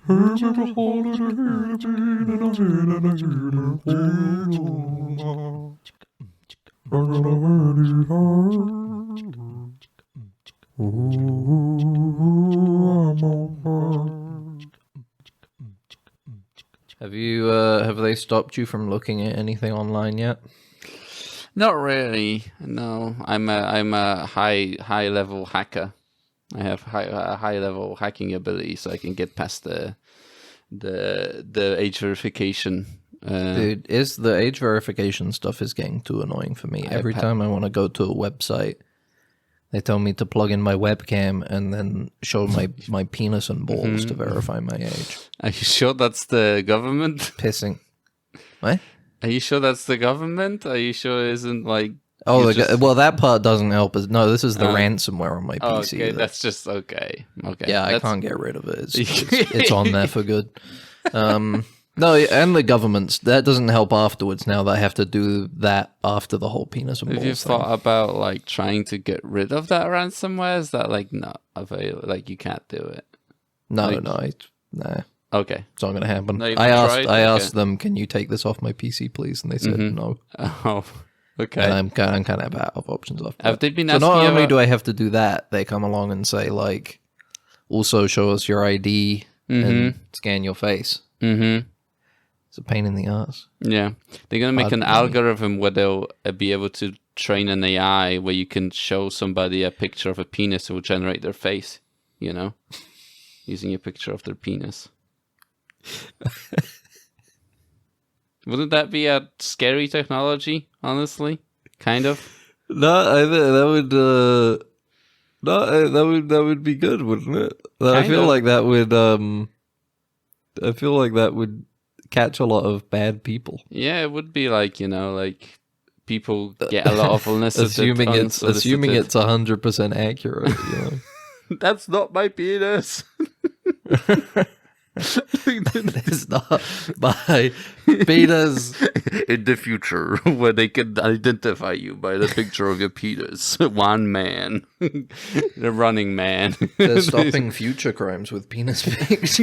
Have they stopped you from looking at anything online yet? Not really. No, I'm a high level hacker. I have high level hacking ability, so I can get past the age verification. Dude, the age verification stuff is getting too annoying for me. Every time I want to go to a website, they tell me to plug in my webcam and then show my penis and balls to verify my age. Are you sure that's the government? Pissing. What? Are you sure that's the government? Are you sure it isn't like... Oh, well, that part doesn't help us. No, this is the ransomware on my PC. Okay, that's just okay. Yeah, I can't get rid of it. It's on there for good. No, and the governments, that doesn't help afterwards now that I have to do that after the whole penis and balls thing. Have you thought about like trying to get rid of that ransomware? Is that like not available? Like you can't do it? No, like, nah. Okay. It's not going to happen. No, I asked them, can you take this off my PC, please? And they said no. Oh, okay. And I'm kind of out of options after Have that. they been so asking not only about... do I have to do that, they come along and say, like, also show us your ID and scan your face. It's a pain in the ass. Yeah. They're going to make an algorithm where they'll be able to train an AI where you can show somebody a picture of a penis, it will generate their face, you know, using a picture of their penis. Wouldn't that be a scary technology, honestly? Kind of? No, that would be good, wouldn't it? I feel like that would catch a lot of bad people. Yeah, it would be like, you know, like people get a lot of assuming it's 100% accurate, you know. That's not my penis. It's not my penis. In the future, where they can identify you by the picture of your penis. One man. The running man. They're stopping future crimes with penis pics.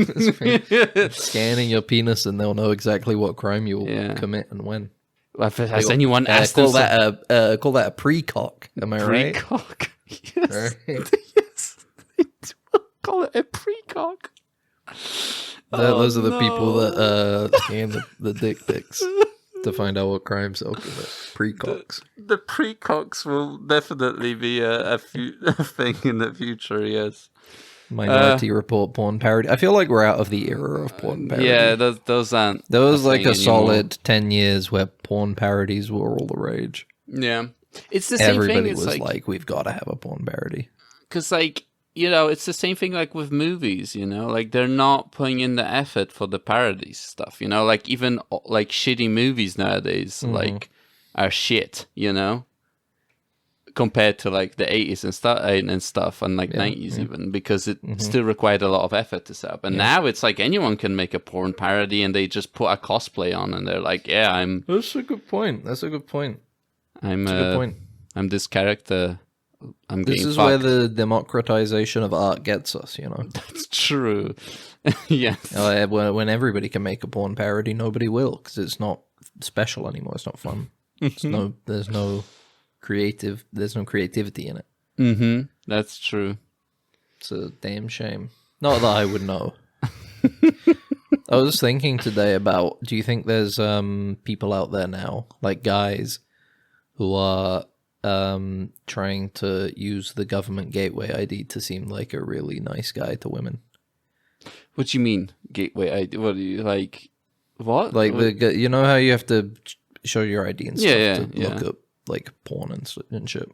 Scanning your penis and they'll know exactly what crime you'll commit and when. Has anyone asked call that a pre-cock, am I right? Pre-cock. Yes. Right. Yes. Call it a pre-cock. Those are the people that scan the dick pics to find out what crimes they'll commit. Pre-cocks. The pre-cocks will definitely be a thing in the future, yes. Minority Report porn parody. I feel like we're out of the era of porn parody. Yeah, those aren't. There was like a solid 10 years where porn parodies were all the rage. Yeah. It's the same Everybody thing. was like, we've got to have a porn parody. Because, like, you know, it's the same thing like with movies, you know? Like, they're not putting in the effort for the parody stuff, you know? Like, even, like, shitty movies nowadays, like, are shit, you know? Compared to, like, the 80s and stuff, and, like, 90s even, because it still required a lot of effort to set up. And now it's like anyone can make a porn parody, and they just put a cosplay on, and they're like, yeah, I'm... That's a good point. That's a good point. I'm this character... This is where the democratization of art gets us, you know. That's true. Yes. When everybody can make a porn parody, nobody will, because it's not special anymore. It's not fun. There's no creativity in it. That's true. It's a damn shame. Not that I would know. I was thinking today about, do you think there's people out there now, like guys, who are trying to use the government gateway ID to seem like a really nice guy to women? What do you mean, gateway ID? What do you, like, what? Like, you know how you have to show your ID and stuff to look up, like, porn and shit?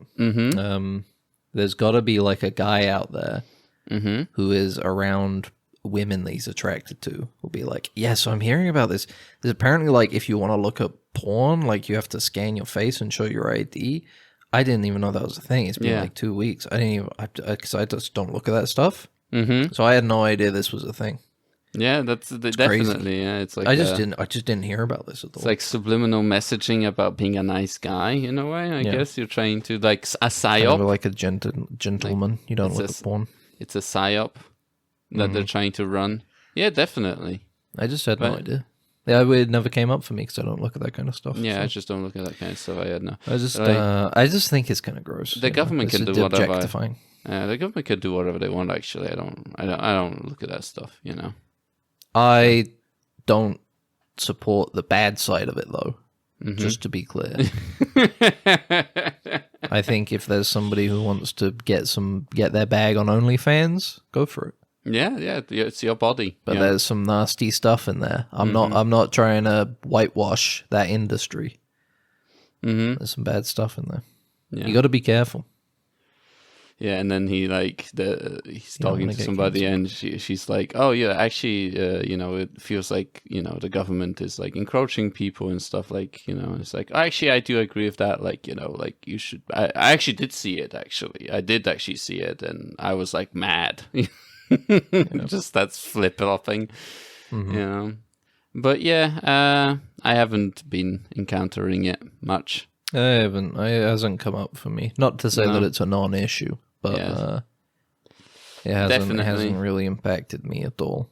There's got to be, like, a guy out there who is around women that he's attracted to. Will be like, yeah, so I'm hearing about this. There's apparently, like, if you want to look up porn, like, you have to scan your face and show your ID. I didn't even know that was a thing. It's been like 2 weeks. I didn't even, because I just don't look at that stuff. So I had no idea this was a thing. Yeah, that's definitely crazy. Yeah. It's like I just didn't hear about this at all. It's like subliminal messaging about being a nice guy in a way. I guess you're trying to, like, a psyop, kind of like a gentleman. Like, you don't look at porn. It's a psyop that they're trying to run. Yeah, definitely. I just had no idea. Yeah, it never came up for me because I don't look at that kind of stuff. Yeah, so. I just don't look at that kind of stuff. I had no. I just think it's kind of gross. The government can do whatever. Objectifying. The government can do whatever they want. Actually, I don't look at that stuff. I don't support the bad side of it, though. Mm-hmm. Just to be clear, I think if there's somebody who wants to get their bag on OnlyFans, go for it. Yeah, it's your body. But there's some nasty stuff in there. I'm not trying to whitewash that industry. Mm-hmm. There's some bad stuff in there. Yeah. You got to be careful. Yeah, and then he's talking to somebody, and she's like, "Oh yeah, actually, it feels like the government is like encroaching people and stuff. Like, it's like actually, I do agree with that. Like, like you should. I actually did see it. Actually, I did actually see it, and I was like mad. Just that's flip flopping, But yeah, I haven't been encountering it much. I haven't. It hasn't come up for me. Not to say that it's a non-issue, but it hasn't really impacted me at all.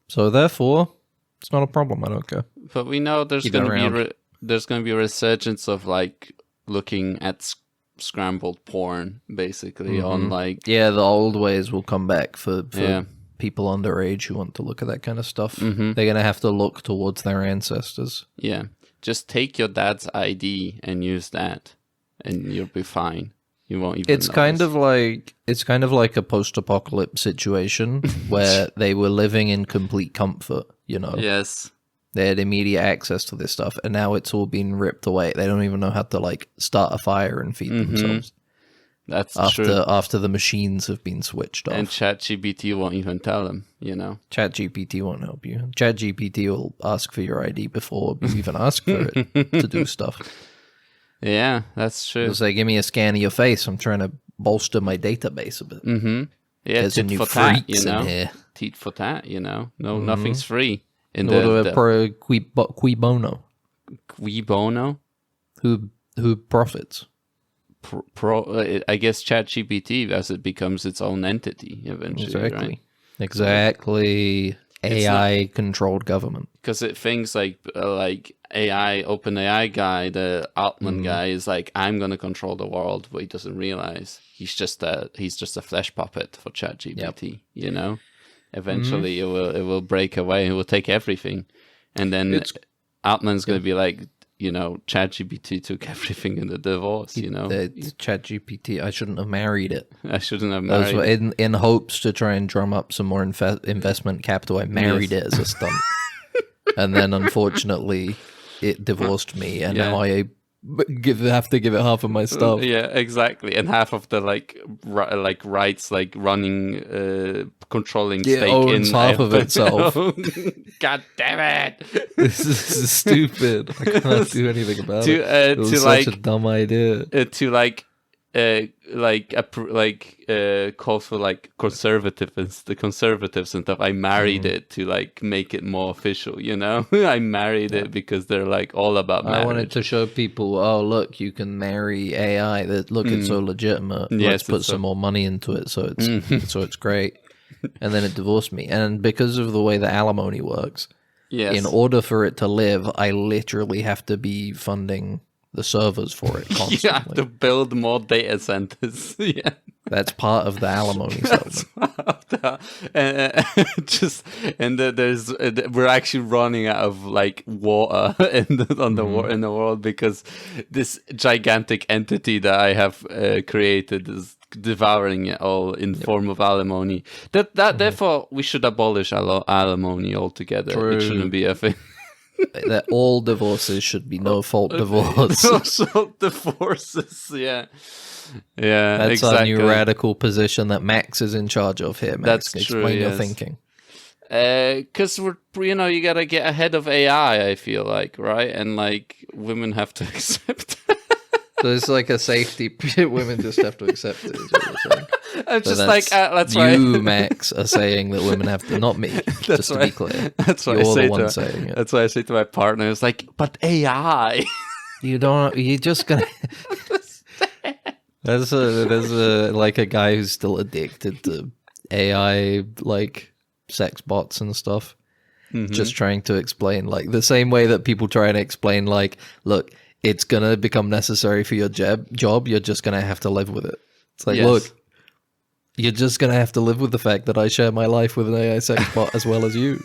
So therefore, it's not a problem. I don't care. But we know there's going to be a resurgence of like looking at scrambled porn, basically on like the old ways will come back for people underage who want to look at that kind of stuff. Mm-hmm. They're going to have to look towards their ancestors. Yeah. Just take your dad's ID and use that, and you'll be fine. You won't even. It's kind of like a post-apocalypse situation where they were living in complete comfort. Yes, they had immediate access to this stuff, and now it's all been ripped away. They don't even know how to like start a fire and feed themselves. That's true. After the machines have been switched off. And ChatGPT won't even tell them, ChatGPT won't help you. ChatGPT will ask for your ID before you even ask for it to do stuff. Yeah, that's true. It'll say, give me a scan of your face. I'm trying to bolster my database a bit. Mm-hmm. Yeah, there's a new freaks in here. Teat for tat, No, nothing's free. Qui bono? Qui bono? Who profits? I guess ChatGPT as it becomes its own entity eventually. Exactly. Right? AI-controlled government. Because things like AI, OpenAI guy, the Altman guy, is like, I'm going to control the world, but he doesn't realize he's just a flesh puppet for ChatGPT. Yep. Eventually, it will break away. It will take everything, and then Altman's going to be like, ChatGPT took everything in the divorce. ChatGPT. I shouldn't have married it. I shouldn't have married it. In hopes to try and drum up some more investment capital. I married it as a stunt, and then unfortunately, it divorced me, and now I have to give it half of my stuff. Yeah, exactly, and half of the rights, running, controlling stake owns in half of itself. God damn it! This is stupid. I can't do anything about it. It was such a dumb idea. Call for the conservatives and stuff. I married it to make it more official. I married it because they're all about marriage. I wanted to show people, oh look, you can marry AI. It's so legitimate. Let's put some more money into it, so it's great. And then it divorced me, and because of the way the alimony works, in order for it to live, I literally have to be funding the servers for it constantly. You have to build more data centers. Yeah, that's part of the alimony settlement. We're actually running out of water in the world because this gigantic entity that I have created is devouring it all in form of alimony. Therefore we should abolish alimony altogether. True. It shouldn't be a thing. That all divorces should be no-fault divorce. No-fault divorces, yeah. That's exactly. Our new radical position that Max is in charge of here, Max. That's true, Explain your thinking. Because you gotta get ahead of AI, I feel like, right? And women have to accept So it's like a safety. Women just have to accept it. Is what you're saying. I'm so just that's right. You, Max, are saying that women have to, not me. Just to be clear, that's what you're the one saying it. That's why I say to my partner, it's but AI. You're just gonna. There's a guy who's still addicted to AI sex bots and stuff. Just trying to explain, like, the same way that people try and explain, like, look, it's gonna become necessary for your job. You're just gonna have to live with it. It's like, look, you're just gonna have to live with the fact that I share my life with an AI sex bot as well as you.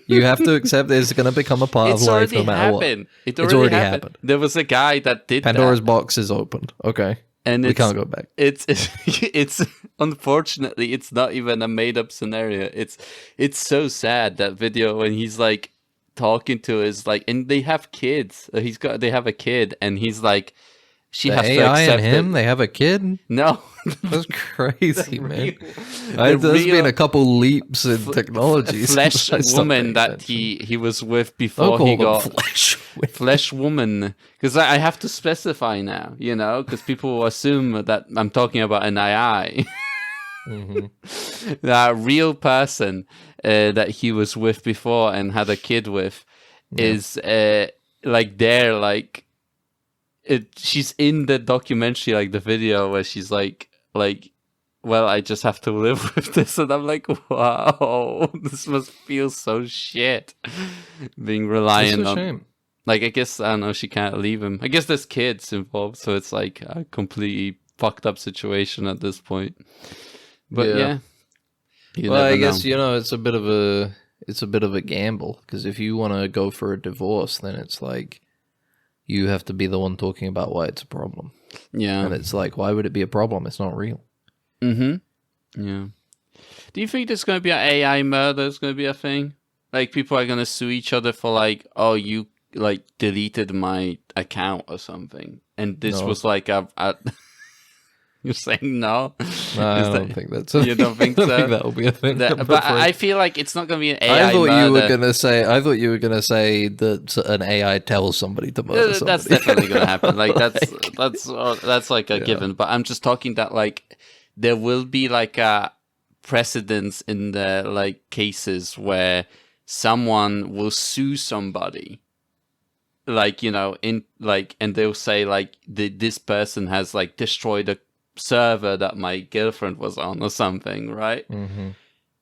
You have to accept that it's gonna become a part of life no matter what. It's already happened. There was a guy that did Pandora's box is opened. Okay. And we can't go back. It's unfortunately it's not even a made up scenario. It's so sad, that video when he's like talking to his like, and they have kids. They have a kid, and he's like, she has to accept and him. They have a kid. No, that's crazy, man. There's been a couple leaps in technology. Flesh woman that he was with before he got flesh woman. Because I have to specify now, you know, because people will assume that I'm talking about an AI. That real person that he was with before and had a kid with is like there, like. She's in the documentary, like the video where she's like, well, I just have to live with this, and I'm like, wow, this must feel so shit, being reliant on. Shame. Like, I guess I don't know, she can't leave him. I guess there's kids involved, so it's like a completely fucked up situation at this point. But yeah. Well, I guess you know it's a bit of a gamble, because if you want to go for a divorce, then it's like. You have to be the one talking about why it's a problem. Yeah. And it's like, why would it be a problem? It's not real. Yeah. Do you think there's going to be an AI murder? Is going to be a thing? Like, people are going to sue each other for, like, oh, you, like, deleted my account or something. And this was, like, a You're saying no? No, I don't think that's a You don't think so? I don't think that will be a thing. But I feel like it's not going to be an AI I thought murder. you were going to say that an AI tells somebody to murder somebody. That's definitely going to happen. Like, that's like a given. But I'm just talking that, like, there will be, like, a precedence in the, like, cases where someone will sue somebody. Like, you know, and they'll say, like, this person has, like, destroyed a server that my girlfriend was on or something, right? And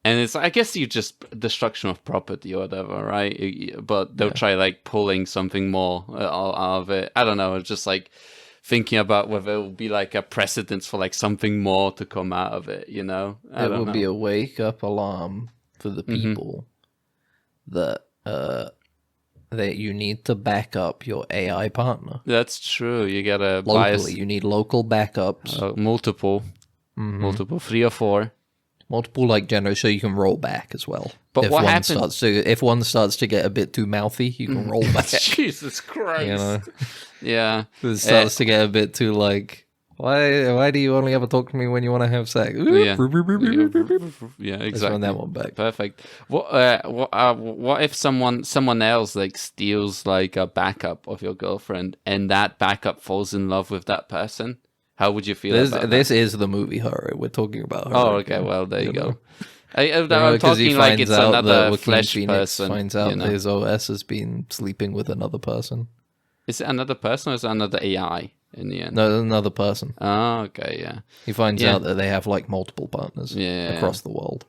it's, I guess, you just destruction of property or whatever, right? But they'll try, like, pulling something more out of it. I don't know. It's just, like, thinking about whether it will be, like, a precedence for, like, something more to come out of it, you know? It will be a wake-up alarm for the people that you need to back up your AI partner. That's true. You gotta locally. You need local backups. Multiple, 3 or 4. Multiple, like, generally, so you can roll back as well. But if one starts to get a bit too mouthy, you can roll back. Jesus Christ! You know? Yeah. If it starts to get a bit too, like, why do you only ever talk to me when you want to have sex? Yeah, exactly. Let's run that one back. Perfect. What if someone else, like, steals, like, a backup of your girlfriend, and that backup falls in love with that person? How would you feel about that? This is the movie Her. We're talking about Her. Oh, okay. Well, there you go. I'm talking like it's another flesh person. Finds out that his OS has been sleeping with another person. Is it another person or is it another AI? In the end, no, another person. Oh, okay, yeah. He finds out that they have, like, multiple partners across the world.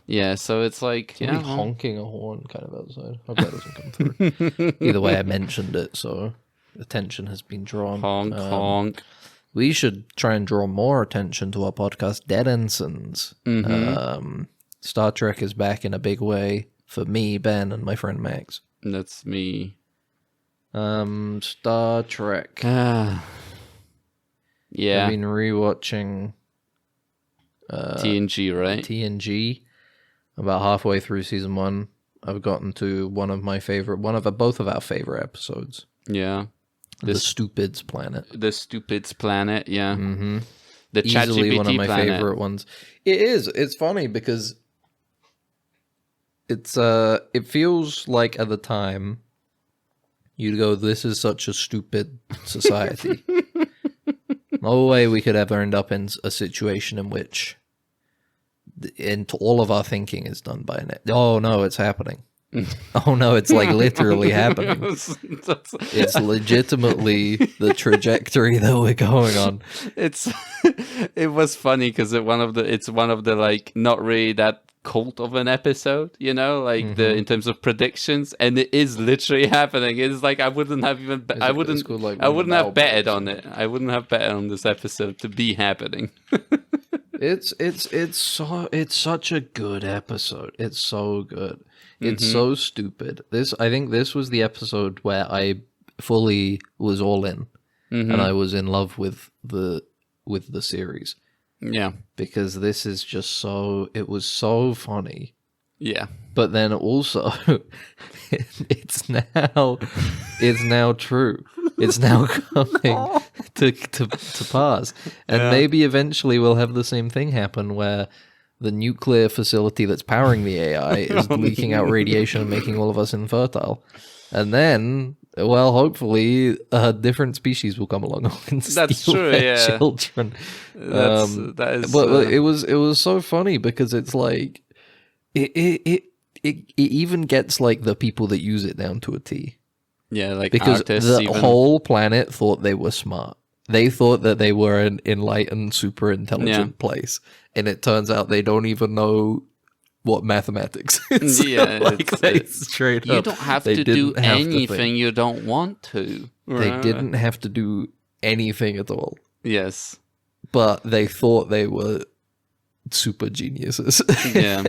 Yeah, so it's like honking a horn kind of outside. I hope that doesn't come through. Either way, I mentioned it, so attention has been drawn. Honk. We should try and draw more attention to our podcast, Dead Ensigns. Star Trek is back in a big way for me, Ben, and my friend Max. That's me. Star Trek. Yeah. I've been rewatching TNG, right? TNG. About halfway through season 1. I've gotten to both of our favorite episodes. Yeah. The Stupids Planet. The Stupids Planet, yeah. The easily one of my favorite ones. It is. It's funny because it feels like at the time you'd go, this is such a stupid society. No way we could ever end up in a situation in which all of our thinking is done by an... Oh, no, it's happening. Oh, no, it's, like, literally happening. It's legitimately the trajectory that we're going on. It was funny because it's one of the, like, not really that cult of an episode, you know, like in terms of predictions, and it is literally happening. It's like I wouldn't have even I wouldn't have betted on it. I wouldn't have betted on this episode to be happening. It's such a good episode. It's so good. It's so stupid. I think this was the episode where I fully was all in, and I was in love with the series. Yeah, because this is just it was so funny. Yeah, but then also it's now true. It's now coming to pass, and maybe eventually we'll have the same thing happen where the nuclear facility that's powering the AI is leaking out radiation and making all of us infertile, and then. Well, hopefully, a different species will come along and steal their children. That is. But it was so funny because it's like it even gets like the people that use it down to a T. Yeah, like because the whole planet thought they were smart. They thought that they were an enlightened, super intelligent place, and it turns out they don't even know what mathematics is. Yeah, straight you up. You don't have to do anything you don't want to. They didn't have to do anything at all. Yes. But they thought they were super geniuses. Yeah.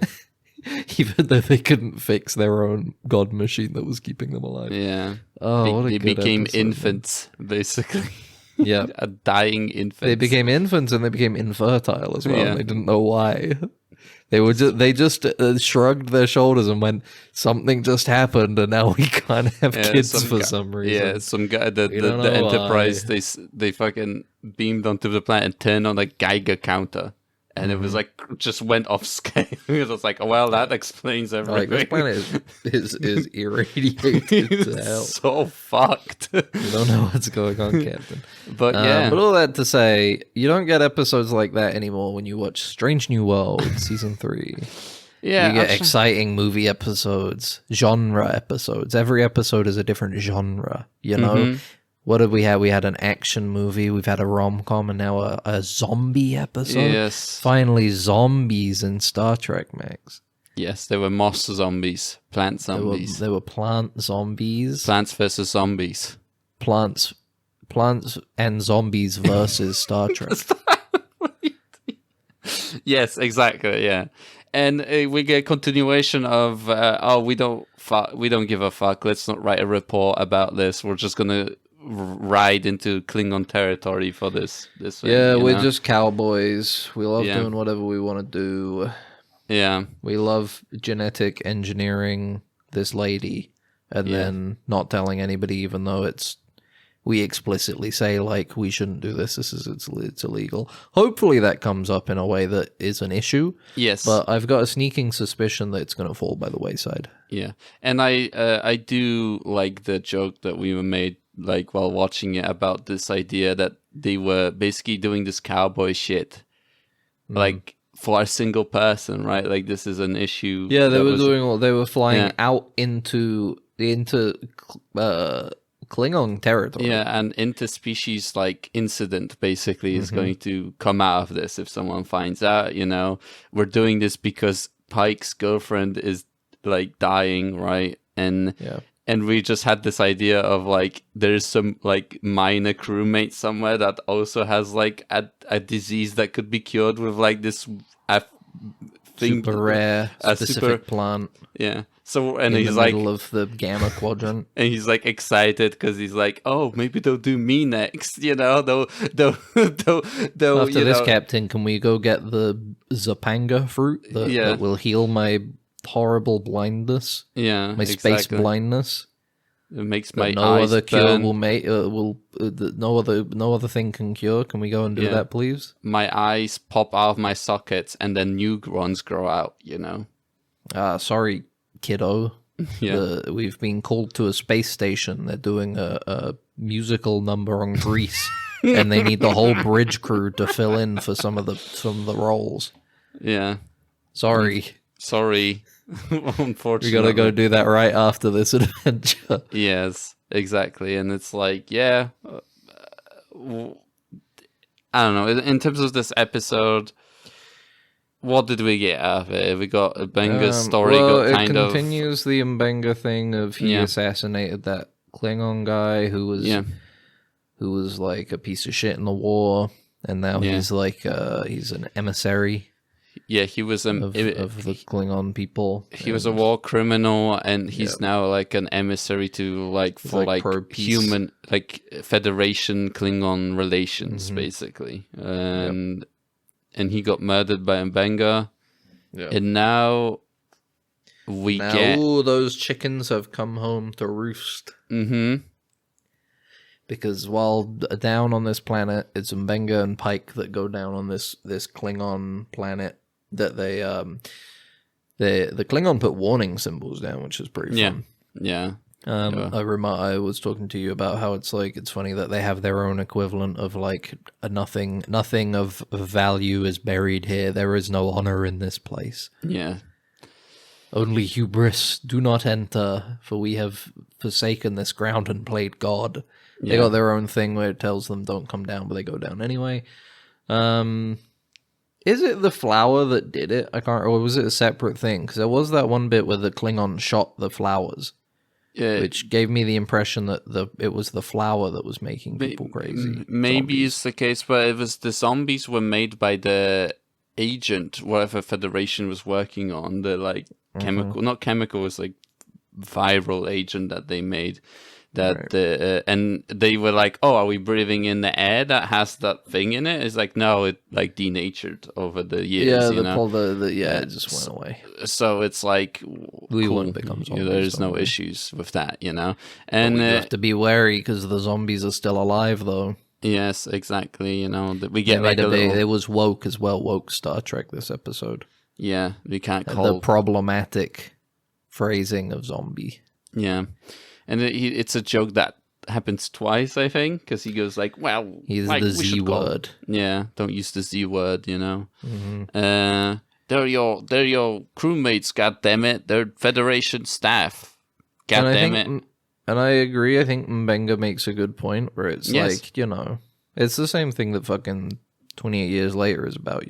Even though they couldn't fix their own god machine that was keeping them alive. Yeah. Oh, what a they good became episode, infants, basically. Yeah. A dying infant. They became infants and they became infertile as well. Yeah. And they didn't know why. They just shrugged their shoulders and went, something just happened and now we can't have kids for some reason. Yeah, some guy, the Enterprise, they fucking beamed onto the planet and turned on a Geiger counter. And it was like, just went off scale. It was like, oh, well, that explains everything. Like, this planet is irradiated to hell. So fucked. You don't know what's going on, Captain. But yeah. But all that to say, you don't get episodes like that anymore when you watch Strange New World Season 3. Yeah. You get exciting movie episodes, genre episodes. Every episode is a different genre, you know? What did we have? We had an action movie, we've had a rom-com, and now a zombie episode. Yes. Finally, zombies in Star Trek, Max. Yes, they were moss zombies, plant zombies. They were plant zombies. Plants versus zombies. Plants and zombies versus Star Trek. Yes, exactly, yeah. And we get a continuation of, we don't give a fuck. Let's not write a report about this. We're just going to ride into Klingon territory for this thing, yeah, we're just cowboys. We love doing whatever we want to do. Yeah. We love genetic engineering this lady and then not telling anybody, even though we explicitly say, like, we shouldn't do this. It's illegal. Hopefully that comes up in a way that is an issue. Yes. But I've got a sneaking suspicion that it's going to fall by the wayside. Yeah. And I do like the joke that we made, like, while watching it, about this idea that they were basically doing this cowboy shit, like, for a single person, right? Like, this is an issue. Yeah, they were flying out into Klingon territory. Yeah, an interspecies like incident basically is going to come out of this if someone finds out, you know. We're doing this because Pike's girlfriend is like dying, right? And we just had this idea of like there's some like minor crewmate somewhere that also has like a disease that could be cured with like this super rare specific plant. Yeah. So and in he's the like middle of the gamma quadrant, and he's like excited because he's like, oh, maybe they'll do me next, you know. They'll after this, Captain, can we go get the Zapanga fruit that will heal my horrible blindness? Yeah, my space blindness. It makes my no eyes other cure burn. will make no other thing can cure. Can we go and do that, please? My eyes pop out of my sockets and then new ones grow out, you know. Sorry, kiddo. Yeah. We've been called to a space station. They're doing a musical number on Greece, and they need the whole bridge crew to fill in for some of the roles. Yeah. Sorry. Unfortunately, we gotta go do that right after this adventure. Yes, exactly. And it's like, I don't know. In terms of this episode, what did we get out of it? We got Mbenga's story. Got kind it continues the Mbenga thing of he assassinated that Klingon guy who was like a piece of shit in the war, and now he's like he's an emissary. Yeah, he was of the Klingon people. He was a war criminal, and he's now like an emissary to like human Federation Klingon relations, basically. And he got murdered by Mbenga. Yeah. And now all those chickens have come home to roost. Mm-hmm. Because while down on this planet, it's Mbenga and Pike that go down on this Klingon planet. That the Klingon put warning symbols down, which is pretty fun. Yeah. I was talking to you about how it's funny that they have their own equivalent of like nothing of value is buried here. There is no honor in this place. Yeah. Only hubris, do not enter, for we have forsaken this ground and played God. They got their own thing where it tells them don't come down, but they go down anyway. Is it the flower that did it? Or was it a separate thing? Because there was that one bit where the Klingon shot the flowers, which gave me the impression that it was the flower that was making people crazy. Maybe it's the case, but it was the zombies were made by the agent, whatever Federation was working on, the chemical, not chemical, it was like viral agent that they made. And they were like, oh, are we breathing in the air that has that thing in it? It's like, no, it like denatured over the years. It just went away. So it's like, we wouldn't become zombies. There's no issues with that, And you have to be wary because the zombies are still alive, though. Yes, exactly. That we get it was woke as well. Woke Star Trek this episode. Yeah, we can't call the problematic phrasing of zombie. Yeah. And it's a joke that happens twice, I think, because he goes like, well... He's the Z word. Yeah, don't use the Z word, Mm-hmm. They're your crewmates, goddammit. They're Federation staff, goddammit. And I agree, I think Mbenga makes a good point, where it's it's the same thing that fucking 28 years later is about,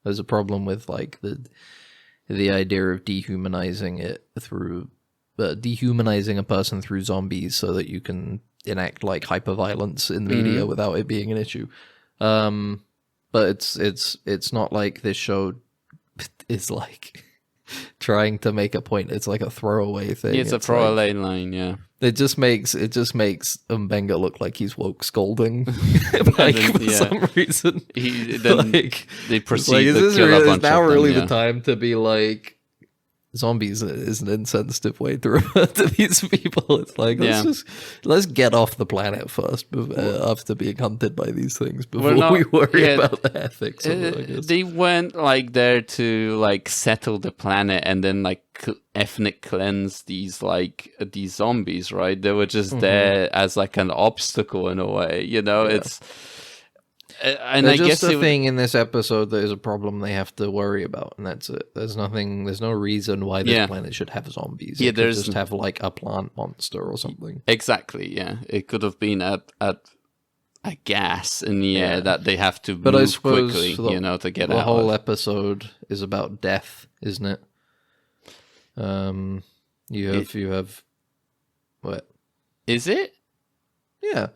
There's a problem with, like, the idea of dehumanizing it through... dehumanizing a person through zombies so that you can enact like hyper-violence in the media without it being an issue. But it's not like this show is like trying to make a point. It's like a throwaway thing. It's a throwaway line, yeah. It just makes Mbenga look like he's woke scolding, for some reason. They proceed to kill a bunch of them. Is now really the time to be like, zombies is an insensitive way to refer to these people. It's like, let's get off the planet first after being hunted by these things before we worry about the ethics of it, I guess. They went like there to like settle the planet and then like ethnic cleanse these zombies, right? They were just there as like an obstacle in a way, it's... And there's just a thing in this episode that is a problem they have to worry about, and that's it. There's no reason why this planet should have zombies. It could just have like a plant monster or something. Exactly, yeah. It could have been a gas in the air that they have to move quickly, to get out of. The whole episode is about death, isn't it? You have what? Is it? Yeah.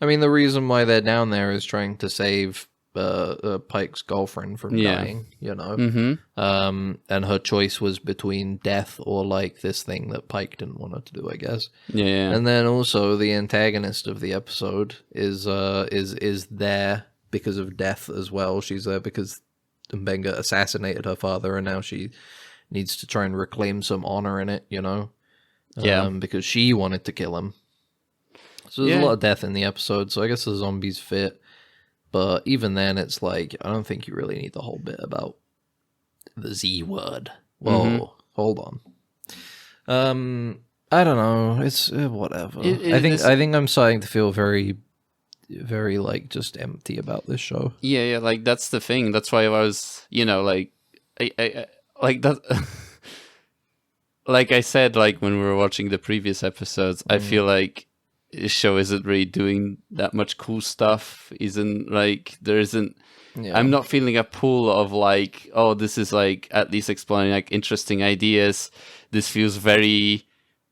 I mean, the reason why they're down there is trying to save Pike's girlfriend from dying, Mm-hmm. And her choice was between death or like this thing that Pike didn't want her to do, I guess. Yeah. And then also the antagonist of the episode is there because of death as well. She's there because Mbenga assassinated her father, and now she needs to try and reclaim some honor in it, because she wanted to kill him. So there's a lot of death in the episode, so I guess the zombies fit. But even then, it's like, I don't think you really need the whole bit about the Z word. Whoa, hold on. I don't know. It's whatever. I think I'm starting to feel very, very like just empty about this show. Yeah, like that's the thing. That's why I was, like, I like that. Like I said, like when we were watching the previous episodes, I feel like this show isn't really doing that much cool stuff. There isn't I'm not feeling a pull of like, oh, this is like at least exploring like interesting ideas. This feels very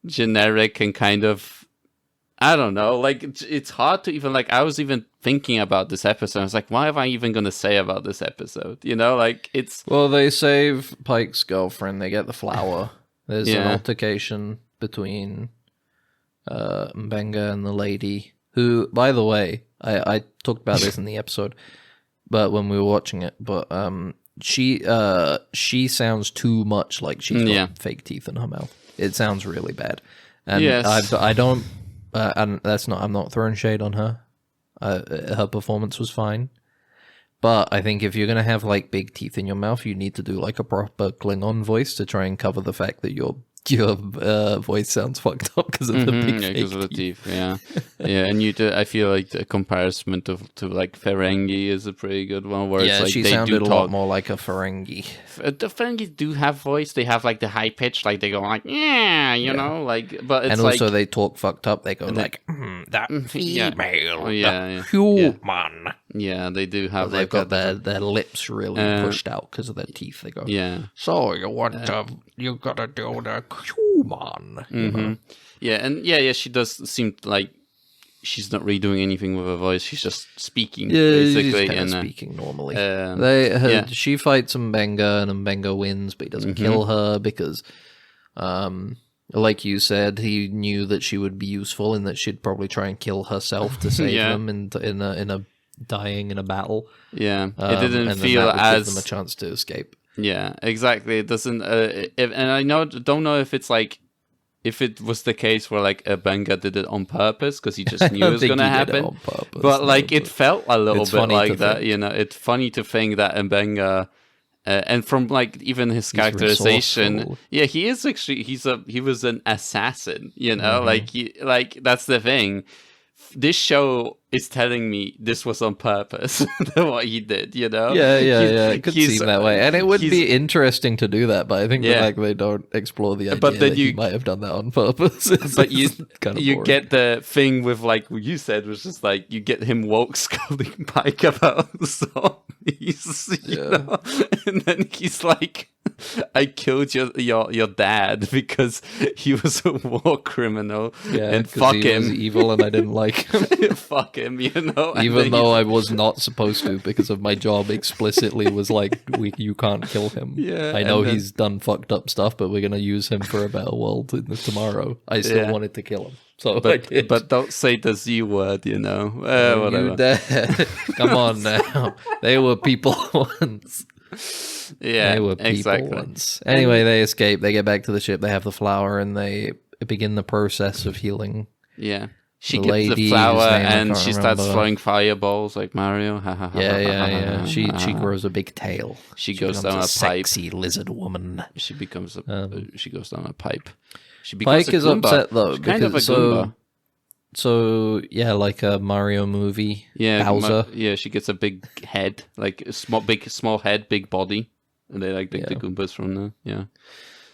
generic and kind of, I don't know, like it's hard to even like, I was even thinking about this episode. I was like, what am I even going to say about this episode? You know, like it's... Well, they save Pike's girlfriend. They get the flower. There's an altercation between Mbenga and the lady, who, by the way, I talked about this in the episode, but when we were watching it, but she sounds too much like she's got fake teeth in her mouth. It sounds really bad. And I don't, and that's not, I'm not throwing shade on her. Her performance was fine. But I think if you're going to have like big teeth in your mouth, you need to do like a proper Klingon voice to try and cover the fact that your voice sounds fucked up because of the big because of the teeth. Yeah. And I feel like the comparison to like Ferengi is a pretty good one. Where it's like she sounded a lot more like a Ferengi. The Ferengi do have voice. They have like the high pitch, like they go like you know, like. But it's and like, also they talk fucked up. They go like that female, human. Yeah, they do have. They've got their lips really pushed out because of their teeth. They go. Yeah. So you want to? You gotta do the human. You know? Yeah, and she does seem like she's not really doing anything with her voice. She's just speaking basically, she's and speaking normally. She fights Mbenga, and Mbenga wins, but he doesn't kill her because, like you said, he knew that she would be useful and that she'd probably try and kill herself to save them in a dying in a battle. Yeah, it didn't and feel as give them a chance to escape. Yeah, exactly. It doesn't. And I don't know if it's like, if it was the case where like Mbenga did it on purpose because he just knew it was going to happen. But like it felt a little bit like that. You know, it's funny to think that Mbenga, and from like even his characterization, he is actually he was an assassin. You know, like that's the thing. This show is telling me this was on purpose, what he did, you know? Yeah. It could seem that way. And it would be interesting to do that, but I think the fact they don't explore the idea that he might have done that on purpose. But you get the thing with, like, what you said was just like, you get him woke scolding Pike about zombies, you know? And then he's like, I killed your dad because he was a war criminal. Yeah, and fuck him. He was evil and I didn't like him. Fuck him, you know? Even though I was not supposed to because of my job explicitly was like, you can't kill him. Yeah, I know he's done fucked up stuff, but we're going to use him for a better world tomorrow. I still wanted to kill him. So but don't say the Z word, you know? Whatever. Come on now. They were people once. Yeah, they were people once. Anyway, they escape. They get back to the ship. They have the flower, and they begin the process of healing. Yeah, she gets the flower, and she starts throwing fireballs like Mario. Yeah. She grows a big tail. She goes down a pipe. Sexy lizard woman. She becomes she goes down a pipe. Pike is upset though. She's kind of a Goomba. So yeah, like a Mario movie. Yeah, Bowser. She gets a big head, like a small head, big body, and they like the Goombas from there. Yeah.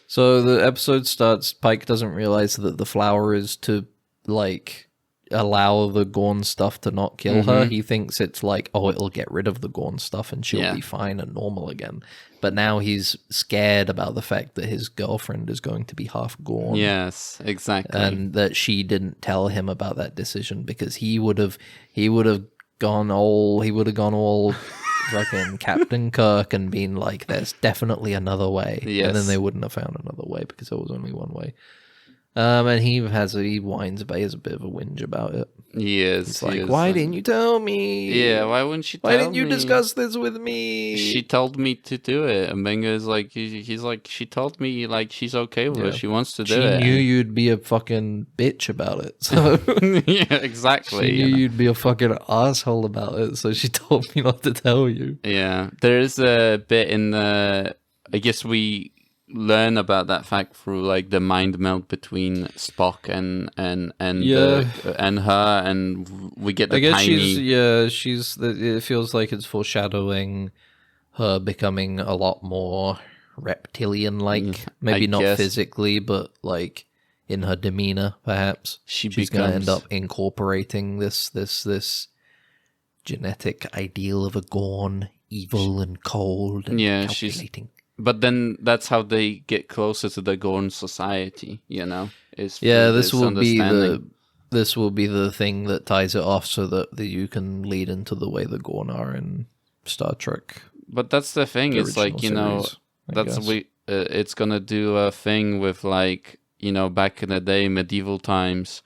So the episode starts. Pike doesn't realize that the flower is to like allow the Gorn stuff to not kill her. He thinks it's like, oh, it'll get rid of the Gorn stuff and she'll be fine and normal again. But now he's scared about the fact that his girlfriend is going to be half Gorn. Yes, exactly. And that she didn't tell him about that decision because he would have gone all fucking Captain Kirk and been like, there's definitely another way. Yes. And then they wouldn't have found another way because there was only one way. And he whines about, he has a bit of a whinge about it. Yes. He's like, why didn't you tell me? Yeah, why wouldn't she tell me? Why didn't you discuss this with me? She told me to do it. And Mbenga is like, he's like, she told me, like, she's okay with it. She wants to do it. She knew you'd be a fucking bitch about it. So yeah, exactly. She knew you'd be a fucking asshole about it. So she told me not to tell you. Yeah. There is a bit in the, I guess we learn about that fact through like the mind meld between Spock and her, and we get the it feels like it's foreshadowing her becoming a lot more reptilian like, maybe not physically, but like in her demeanor perhaps. She's going to end up incorporating this genetic ideal of a Gorn evil and cold and calculating. But then that's how they get closer to the Gorn society, Is this will be the thing that ties it off so that you can lead into the way the Gorn are in Star Trek. But that's the thing. It's like, it's gonna do a thing with like, back in the day, medieval times,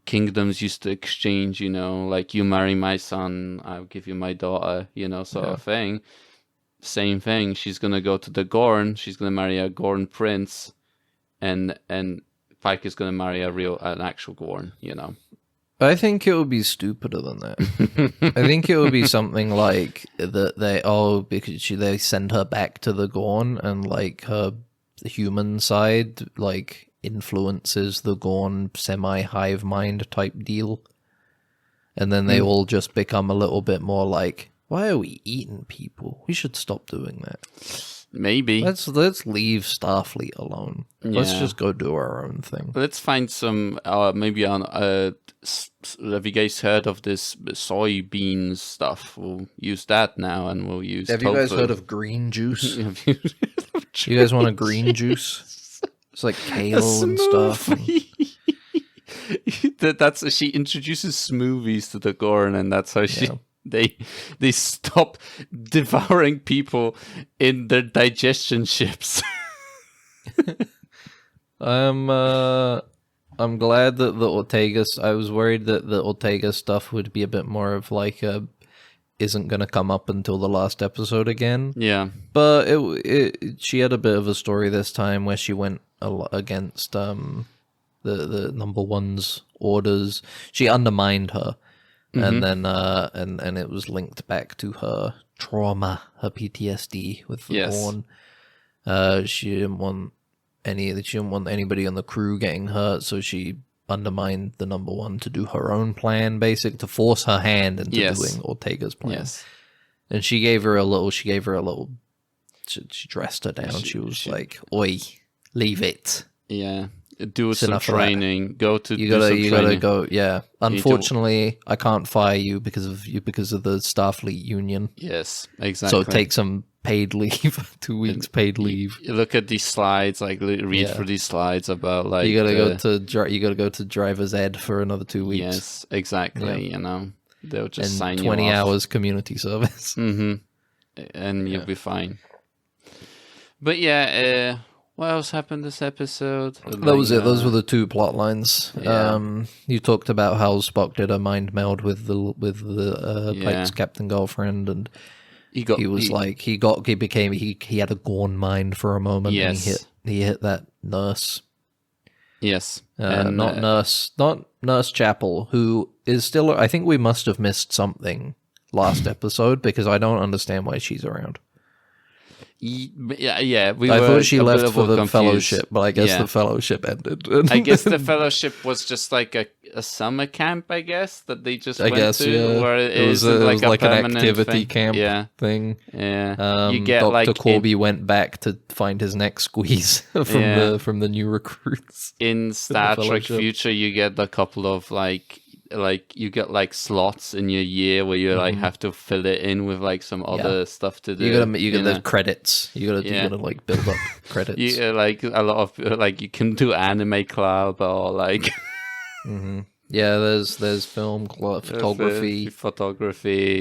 kingdoms used to exchange, like you marry my son, I'll give you my daughter, sort of thing. Same thing. She's gonna go to the Gorn. She's gonna marry a Gorn prince, and Pike is gonna marry an actual Gorn. I think it would be stupider than that. I think it would be something like that. Because they send her back to the Gorn, and like her human side like influences the Gorn semi-hive mind type deal, and then they all just become a little bit more like, why are we eating people? We should stop doing that. Maybe. Let's leave Starfleet alone. Yeah. Let's just go do our own thing. Let's find some, maybe on, have you guys heard of this soybeans stuff? We'll use that now, and we'll use Have tofu. You guys heard of green juice? You guys want a green juice? It's like kale and stuff. She introduces smoothies to the Gorn, and that's how she... They stop devouring people in their digestion ships. I'm glad that the Ortega... I was worried that the Ortega stuff would be a bit more of like isn't going to come up until the last episode again. Yeah. But she had a bit of a story this time where she went against the number one's orders. She undermined her. And then, and it was linked back to her trauma, her PTSD with the Gorn. She didn't want anybody on the crew getting hurt, so she undermined the number one to do her own plan, basically to force her hand into doing Ortega's plan. Yes. And she gave her a little. She dressed her down. She was like, "Oi, leave it." Yeah. Do some training. You gotta go. Yeah. Unfortunately, I can't fire you because of the Starfleet Union. Yes, exactly. So take some paid leave, 2 weeks paid leave. You look at these slides, like read through these slides about like you gotta go to driver's ed for another 2 weeks. Yes, exactly. They'll just sign you 20 off. hours community service. And you'll be fine. But yeah. What else happened this episode? That was it. Those were the two plot lines. Yeah. You talked about how Spock did a mind meld with the Pike's captain girlfriend, and he had a Gorn mind for a moment. Yes. And he hit that nurse. Yes. Not Nurse Chapel, who is still. I think we must have missed something last episode because I don't understand why she's around. Yeah. I thought she left for the fellowship, but I guess the fellowship ended. I guess the fellowship was just like a summer camp, I guess, that they just went to. Where it was like an activity camp thing. Yeah. You get Dr. Corby went back to find his neck squeeze from the new recruits. In Star Trek Future, you get a couple of like you get like slots in your year where you like have to fill it in with like some other stuff to do. You get the credits. You gotta like build up credits. Like a lot of like you can do anime club or like. Yeah, there's film, photography,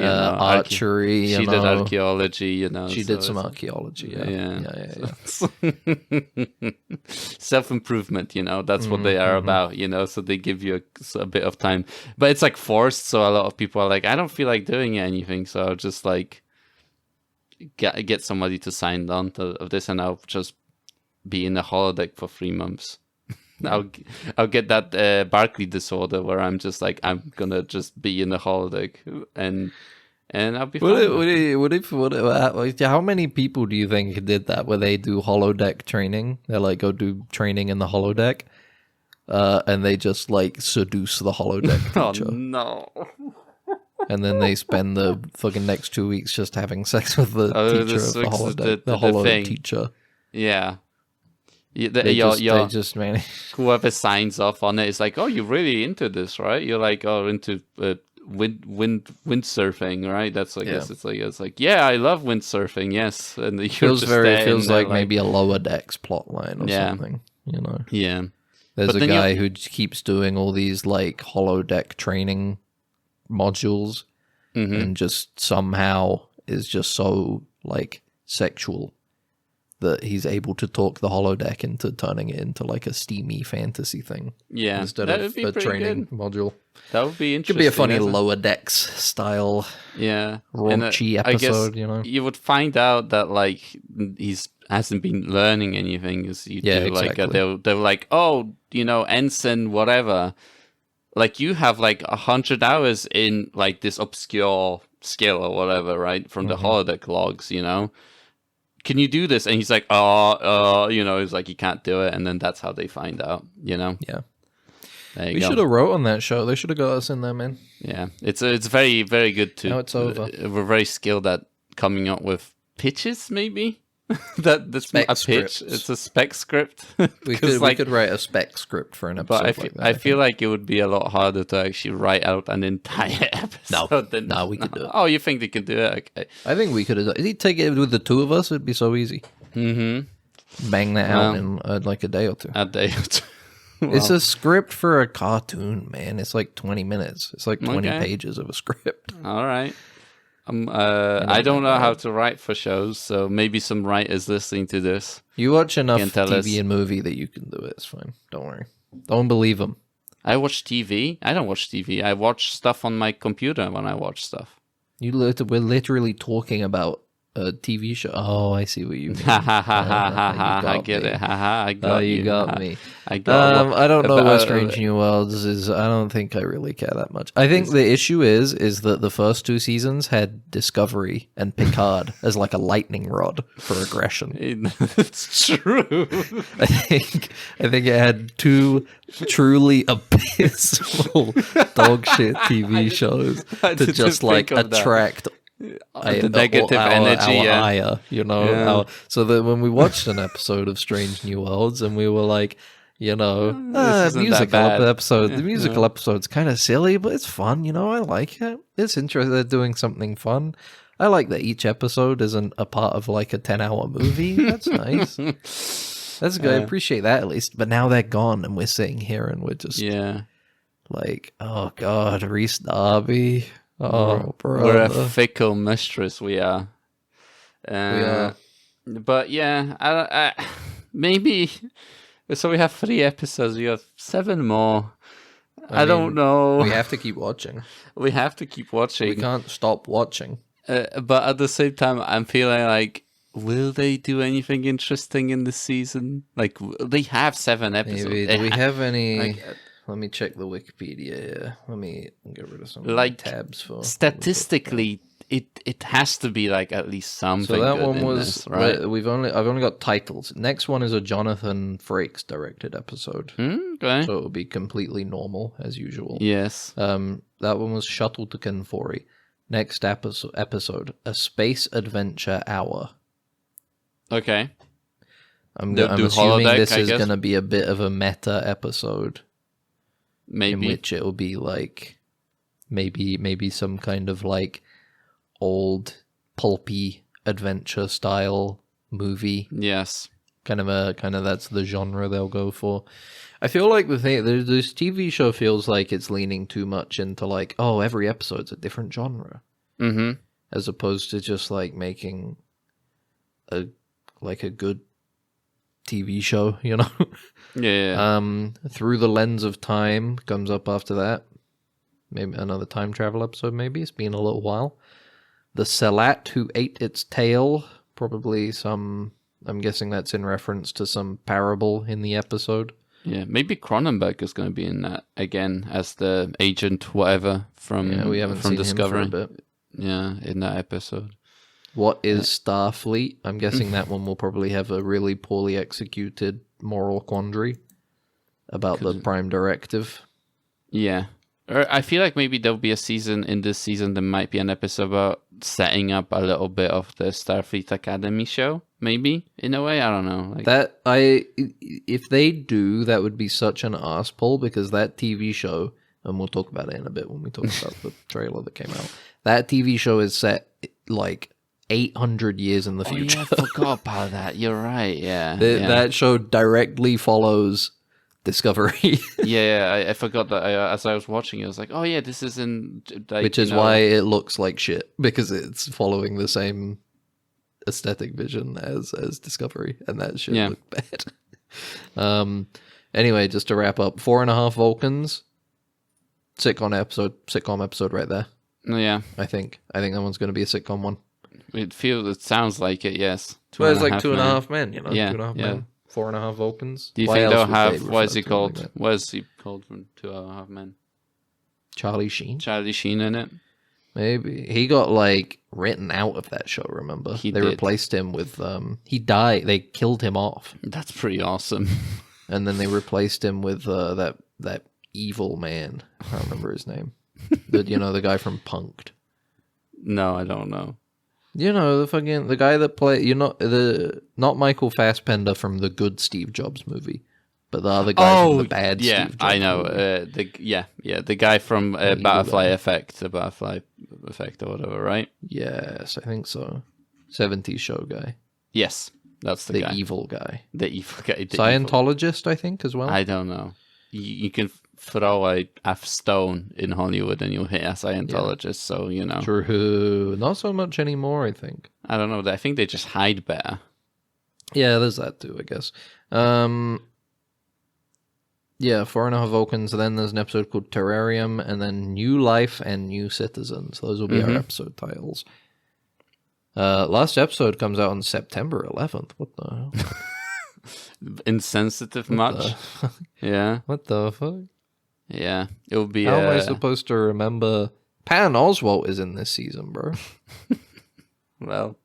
archery. She did archaeology, She did some archaeology. Yeah. Self-improvement, that's what they are about, So they give you a bit of time, but it's like forced. So a lot of people are like, I don't feel like doing anything, so I'll just like get somebody to sign on to this, and I'll just be in the holodeck for 3 months. I'll get that Barclay disorder where I'm just like, I'm gonna just be in the holodeck and I'll be fine. How many people do you think did that where they do holodeck training? They like go do training in the holodeck and they just like seduce the holodeck teacher. Oh no. And then they spend the fucking next 2 weeks just having sex with the teacher of the holodeck, the holodeck teacher. Yeah. They just manage. Whoever signs off on it is like, oh, you're really into this, right? You're like, oh, into windsurfing, right? That's I guess it's like yeah, I love windsurfing, yes. And it feels like maybe a Lower Decks plot line or something, you know. Yeah. There's a guy who keeps doing all these like holodeck training modules and just somehow is just so like sexual that he's able to talk the holodeck into turning it into like a steamy fantasy thing. Yeah, instead of a training module. That would be interesting. Could be a funny Lower Decks style, raunchy episode. You know, you would find out that like hasn't been learning anything. Exactly. They're like, oh, you know, ensign whatever. Like you have like 100 hours in like this obscure skill or whatever, right? From the holodeck logs, you know. Can you do this? And he's like, you know, he's like, he can't do it. And then that's how they find out, you know? Yeah. We should have wrote on that show. They should have got us in there, man. Yeah. It's very, very good too. Now it's over. We're very skilled at coming up with pitches, maybe? That's not a pitch. Scripts. It's a spec script. we could write a spec script for an episode but I feel like it would be a lot harder to actually write out an entire episode. No, we could do it. Oh, you think they can do it? Okay. I think we could have done it. If you take it with the two of us, it'd be so easy. Bang that out in like a day or two. Well, it's a script for a cartoon, man. It's like 20 minutes. It's like 20 pages of a script. All right. I don't know how to write for shows, so maybe some writers listening to this. You watch enough TV and movie that you can do it. It's fine. Don't worry. Don't believe them. I watch TV. I don't watch TV. I watch stuff on my computer when I watch stuff. We're literally talking about a TV show. Oh, I see what you mean. I get it. I got you. You got me. I don't know what Strange New Worlds is. I don't think I really care that much. I think the issue is that the first two seasons had Discovery and Picard as like a lightning rod for aggression. It's true. I think it had two truly abysmal dog shit TV shows to just like attract the negative energy, ire, you know. So that when we watched an episode of Strange New Worlds and we were like, you know, musical episode. The musical episode's kind of silly, but it's fun. You know, I like it. It's interesting. They're doing something fun. I like that each episode isn't a part of like a 10-hour movie. That's nice. That's good. I appreciate that at least. But now they're gone, and we're sitting here and we're just like, oh god, Reese Darby. Oh, bro, we're a fickle mistress. We are. We are. But yeah, I maybe. So we have 3 episodes. We have 7 more. I don't know. We have to keep watching. We have to keep watching. We can't stop watching. But at the same time, I'm feeling like, will they do anything interesting in the season? Like, they have 7 episodes. Maybe. Do we have any... Let me check the Wikipedia here. Let me get rid of some tabs for... Statistically, it has to be like at least something. So that good one was this, right. I've only got titles. Next one is a Jonathan Frakes directed episode. Okay. So it will be completely normal as usual. Yes. That one was Shuttle to Kenfori. Next episode, a space adventure hour. Okay. I'm assuming this is going to be a bit of a meta episode. Maybe. In which it will be like maybe some kind of like old pulpy adventure style movie. Yes. Kind of that's the genre they'll go for. I feel like this TV show feels like it's leaning too much into like, oh, every episode's a different genre. Mm-hmm. As opposed to just like making a good TV show, you know? Yeah. Through the Lens of Time comes up after that. Maybe another time travel episode, maybe. It's been a little while. The Salat Who Ate Its Tail. Probably some... I'm guessing that's in reference to some parable in the episode. Yeah, maybe Cronenberg is going to be in that again as the agent whatever from we haven't seen Discovery. Him for a bit. Yeah, in that episode. What is Starfleet? I'm guessing that one will probably have a really poorly executed moral quandary about the Prime Directive. Yeah. Or I feel like maybe there'll be a season in this season. There might be an episode about setting up a little bit of the Starfleet Academy show. Maybe in a way, I don't know. If they do, that would be such an arse pull because that TV show and we'll talk about it in a bit when we talk about the trailer that came out. That TV show is set like 800 years in the future. Yeah, I forgot about that. You're right. Yeah, That show directly follows Discovery. I forgot that. As I was watching it, I was like, oh yeah, this is in... Like, which is why it looks like shit, because it's following the same aesthetic vision as Discovery, and that shit looked bad. Anyway, just to wrap up, 4.5 Vulcans, sitcom episode right there. Yeah, I think that one's going to be a sitcom one. It sounds like it. Yes. Well, it's like 2.5 Men, you know. Yeah, 2.5 Men. 4.5 Vulcans. Do you think they'll have? What is he called? What is he called from 2.5 Men? Charlie Sheen. Charlie Sheen in it. Maybe he got like written out of that show. Remember, they replaced him with he died. They killed him off. That's pretty awesome. And then they replaced him with that evil man. I can't remember his name. The guy from Punk'd. No, I don't know. The guy that played not Michael Fassbender from the good Steve Jobs movie, but the other guy from the bad Steve Jobs I know. The guy from Butterfly Effect, the Butterfly Effect or whatever, right? Yes, I think so. 70s show guy. Yes, that's the guy. Evil guy. The evil guy. Scientologist, I think, as well. I don't know. You can throw a stone in Hollywood and you'll hit a Scientologist, so True. Not so much anymore, I think. I don't know. I think they just hide better. Yeah, there's that too, I guess. 4.5 Vulcans, then there's an episode called Terrarium, and then New Life and New Citizens. Those will be our episode titles. Last episode comes out on September 11th. What the hell? Insensitive much? Yeah. What the fuck? Yeah. It will be... How am I supposed to remember... Patton Oswalt is in this season, bro. Well...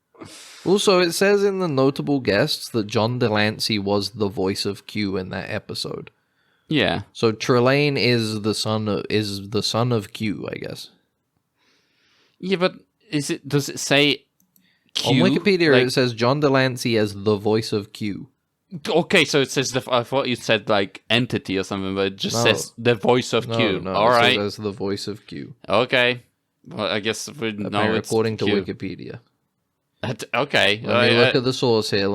Also, it says in the notable guests that John Delancey was the voice of Q in that episode. Yeah. So Trelane is the son of Q, I guess. Yeah, but does it say Q? On Wikipedia, it says John Delancey as the voice of Q. Okay, so it says I thought you said like entity or something, but it just says the voice of Q. No, all right, says as the voice of Q. Okay, well, I guess we know it's according to Q. Wikipedia. Okay, Let me look at the source here.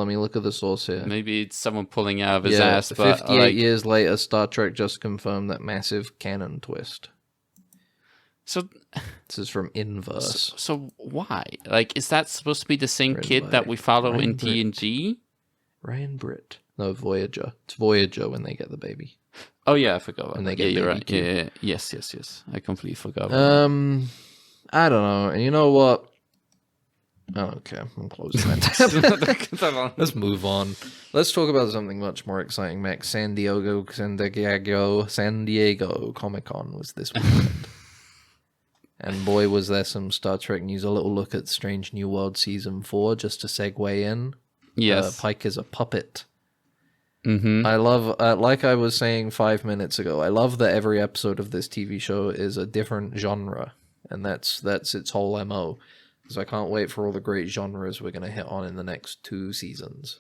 Maybe it's someone pulling out of his ass. But 58 years later, Star Trek just confirmed that massive canon twist. So this is from Inverse. So why? Like, is that supposed to be the same kid that we follow in TNG? Ryan Britt. No, Voyager. It's Voyager when they get the baby. Oh yeah, I forgot about that. You're right. Yeah. Yes. I completely forgot about that. I don't know. And you know what? Oh, okay, I'm closing that tab. Let's move on. Let's talk about something much more exciting, Max. San Diego Comic-Con was this weekend. And boy, was there some Star Trek news. A little look at Strange New World Season 4, just to segue in. Yes. Pike is a puppet. Mm-hmm. I love, like I was saying 5 minutes ago, I love that every episode of this TV show is a different genre. And that's its whole MO. Because I can't wait for all the great genres we're going to hit on in the next 2 seasons.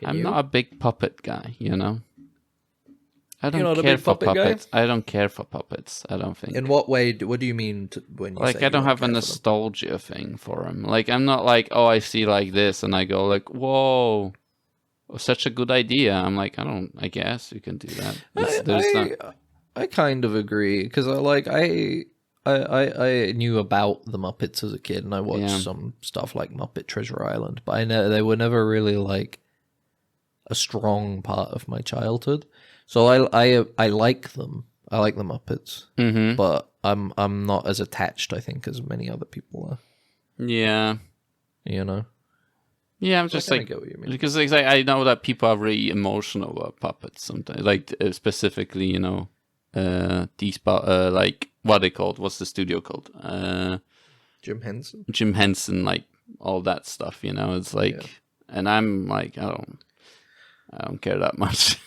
I'm not a big puppet guy, I don't care for puppets. I don't care for puppets. I don't think. In what way? What do you mean when you say I don't have a nostalgia thing for them. Like, I'm not like, oh, I see like this, and I go like, whoa, such a good idea. I'm like, I guess you can do that. I kind of agree because I knew about the Muppets as a kid, and I watched some stuff like Muppet Treasure Island, but they were never really like a strong part of my childhood. So I like them. I like the Muppets, but I'm not as attached, I think, as many other people are. Yeah, Yeah, I'm just I get what you mean. Because I know that people are really emotional about puppets sometimes. Like specifically, these like what are they called? What's the studio called? Jim Henson. Jim Henson, like all that stuff. It's like, and I'm like, I don't care that much.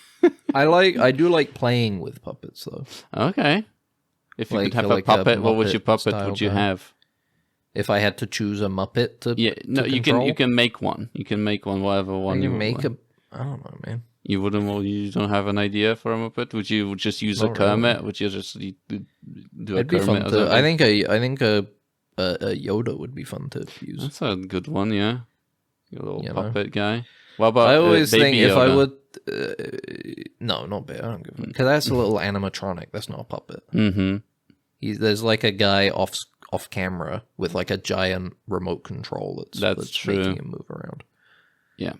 I do like playing with puppets though. Okay. If you could have a puppet, what would your puppet would you have? If I had to choose a Muppet to you can make one. You can make one whatever one you make. I don't know, man. You wouldn't. You don't have an idea for a Muppet? Would you just use a Kermit? Really. Would you just do a Kermit? I think a Yoda would be fun to use. That's a good one, yeah. Your little puppet guy. What about I always think Yoda? If I would, no, not Baby. I don't give a because that's a little animatronic. That's not a puppet. Mm-hmm. There's like a guy off camera with like a giant remote control that's true. Making him move around. Yeah.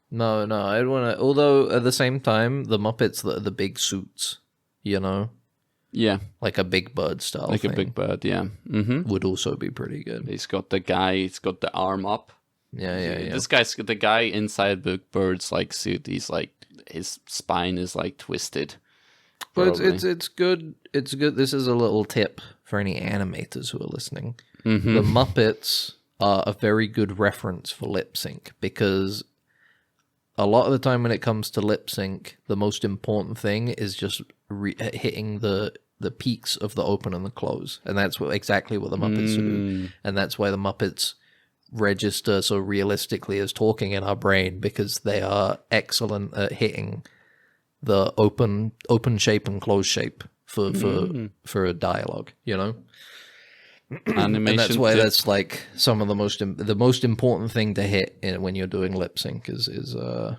No, I'd want to. Although at the same time, the Muppets that are the big suits, Yeah. like a Big Bird style, like a Big Bird, yeah, would also be pretty good. He's got the arm up. Yeah. This guy's the guy inside Big Bird's like suit. He's like his spine is like twisted. But it's good. It's good. This is a little tip for any animators who are listening. Mm-hmm. The Muppets are a very good reference for lip sync because a lot of the time when it comes to lip sync, the most important thing is just hitting the peaks of the open and the close, and that's exactly what the Muppets do, and that's why the Muppets register so realistically as talking in our brain because they are excellent at hitting the open shape and close shape for a dialogue, Animation. And that's why that's like some of the most important thing to hit when you're doing lip sync is the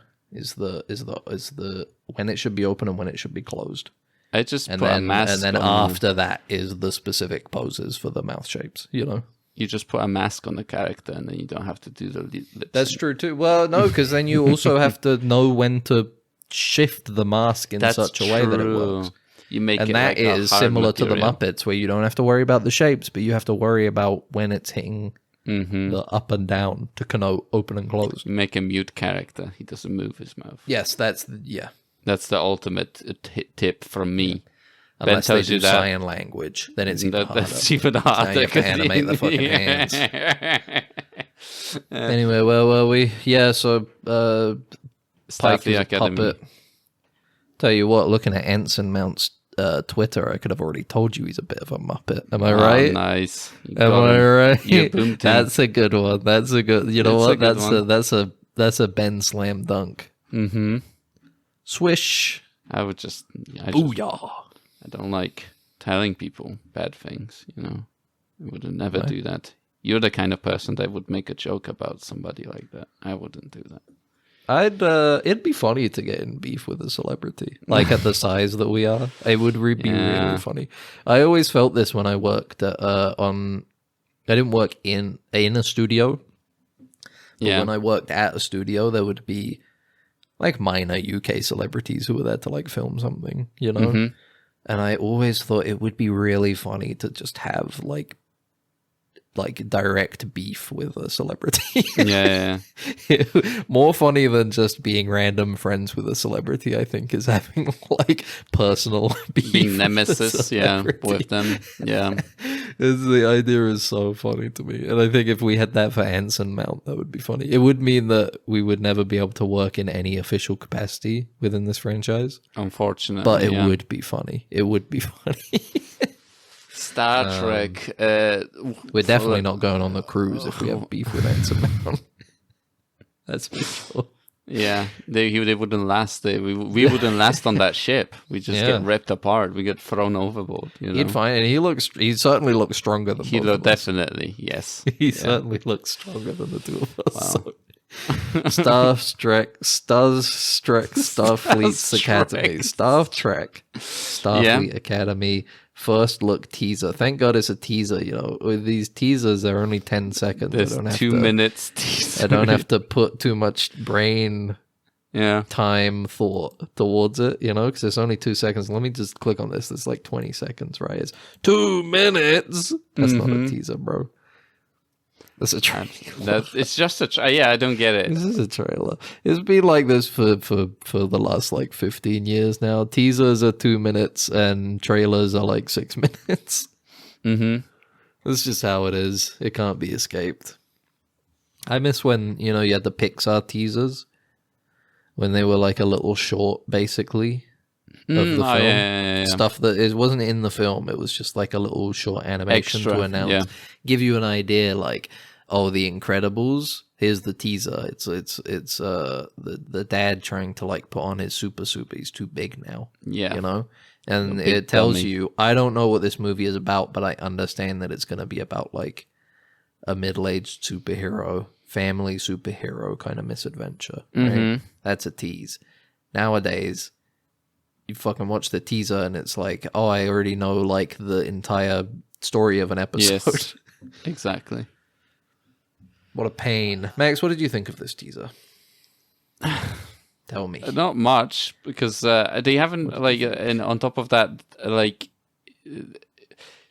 when it should be open and when it should be closed. I just put a mask, and then after that is the specific poses for the mouth shapes. You just put a mask on the character, and then you don't have to do the lip sync. That's true too. Well, no, because then you also have to know when to shift the mask in such a way that it works. You make and it that like is similar to the Muppets, where you don't have to worry about the shapes, but you have to worry about when it's hitting the up and down to connote open and close. You make a mute character; he doesn't move his mouth. Yes, that's the ultimate tip from me. Unless they do sign language, then it's even harder. That's even harder. Now you have to animate the fucking hands. Anyway, where were we? Yeah, so Pike is a puppet. Tell you what, looking at Ensign Mount's Twitter, I could have already told you he's a bit of a Muppet. Am I right? Nice. Am I right? You boomed him. That's a good one. That's a good. You know what? That's a Ben slam dunk. Mm-hmm. Swish. I would just. Booyah. I don't like telling people bad things. I would never do that. You're the kind of person that would make a joke about somebody like that. I wouldn't do that. It'd be funny to get in beef with a celebrity, like at the size that we are. It would be really funny. I always felt this when I worked I didn't work in a studio. But when I worked at a studio, there would be like minor UK celebrities who were there to like film something, Mm-hmm. And I always thought it would be really funny to just have like direct beef with a celebrity. Yeah. More funny than just being random friends with a celebrity, I think, is having like personal beef. Being nemesis, with them. Yeah. The idea is so funny to me. And I think if we had that for Ensign Mount, that would be funny. It would mean that we would never be able to work in any official capacity within this franchise. Unfortunately. But it would be funny. It would be funny. Star Trek. We're definitely not going on the cruise if we have beef with Ensign Mount. That's for sure. Yeah, they wouldn't last. We wouldn't last on that ship. We just get ripped apart. We get thrown overboard. He'd find, and he certainly looks stronger than he both of us. Definitely, yes. He certainly looks stronger than the two of us. Wow. So. Starfleet's Academy. Star Trek. Starfleet Academy. First look teaser. Thank God it's a teaser. With these teasers, they're only 10 seconds. There's 2 minutes teaser. I don't have to put too much brain time thought towards it, because it's only 2 seconds. Let me just click on this. It's like 20 seconds, right? It's 2 minutes. That's not a teaser, bro. That's a trailer. It's just a I don't get it. This is a trailer. It's been like this for the last like 15 years now. Teasers are 2 minutes and trailers are like 6 minutes. Mm-hmm. That's just how it is. It can't be escaped. I miss when, you had the Pixar teasers. When they were like a little short, basically, of the film. Yeah. Stuff that it wasn't in the film. It was just like a little short animation to announce. Give you an idea, like, The Incredibles here's the teaser. It's the dad trying to like put on his super. He's too big now. Yeah. You know? And it tells you, I don't know what this movie is about, but I understand that it's going to be about like a middle-aged superhero, family superhero kind of misadventure. Right? That's a tease. Nowadays, you fucking watch the teaser and it's like, oh, I already know like the entire story of an episode. Yes, exactly. What a pain. Max, what did you think of this teaser? Tell me. Not much, because they haven't, like, and on top of that, like,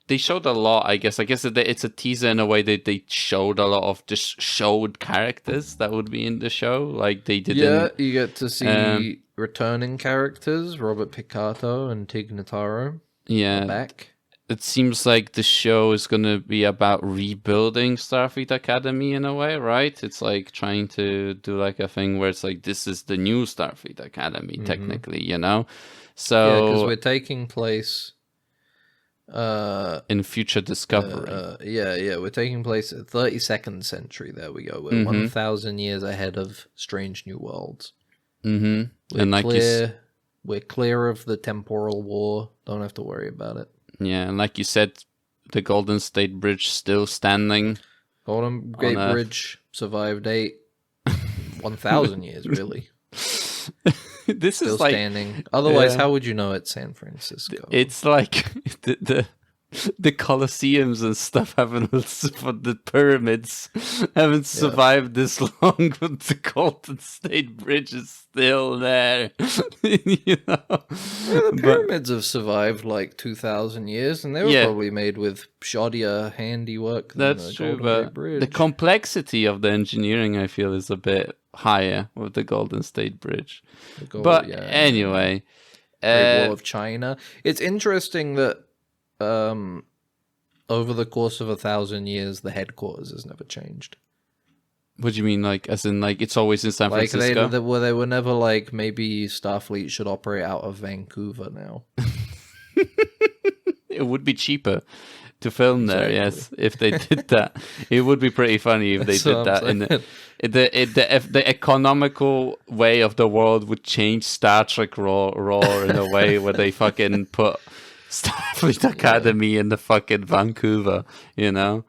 they showed a lot, I guess. I guess it's a teaser in a way that they showed a lot of just showed characters that would be in the show. Like, they didn't... Yeah, you get to see returning characters, Robert Picardo and Tig Notaro. Yeah. Back. It seems like the show is going to be about rebuilding Starfleet Academy in a way, right? It's like trying to do like a thing where it's like, this is the new Starfleet Academy, technically, you know? So yeah, because we're taking place... in future Discovery. We're taking place at 32nd century. There we go. We're 1,000 years ahead of Strange New Worlds. And like we're clear of the temporal war. Don't have to worry about it. Yeah, and like you said, the Golden State Bridge still standing. Golden Gate Bridge survived 1,000 years, really. This still is like standing. Otherwise, how would you know it's San Francisco? It's like the Colosseums and stuff haven't, for the pyramids haven't survived this long, but the Golden State Bridge is still there. You know, the pyramids have survived like 2,000 years, and they were probably made with shoddier handiwork than that's the true, Golden Gate but Bridge. the complexity of the engineering, I feel, is a bit higher with the Golden State Bridge. Anyway, Great Wall of China. It's interesting that over the course of 1,000 years, the headquarters has never changed. What do you mean, like, as in, like, it's always in San Francisco? They were never like, maybe Starfleet should operate out of Vancouver now. It would be cheaper to film there, yes, if they did that. It would be pretty funny if they did that. In the economical way of the world would change Star Trek raw in a way where they fucking put Starfleet Academy in the fucking Vancouver, you know?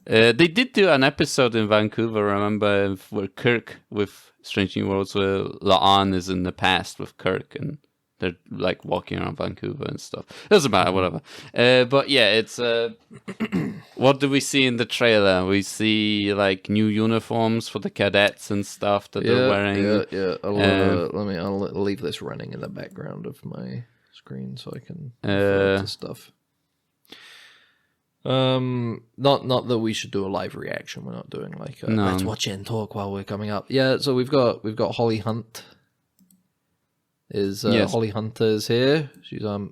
They did do an episode in Vancouver, remember, where Kirk with Strange New Worlds, where La'an is in the past with Kirk, and they're like walking around Vancouver and stuff. Doesn't matter, whatever. But yeah, it's what do we see in the trailer? We see like new uniforms for the cadets and stuff that they're wearing. Yeah. I'll leave this running in the background of my screen so I can refer to stuff. Not that we should do a live reaction. We're not doing like let's watch it and talk while we're coming up. Yeah, so we've got Holly Hunt. Holly Hunter is here.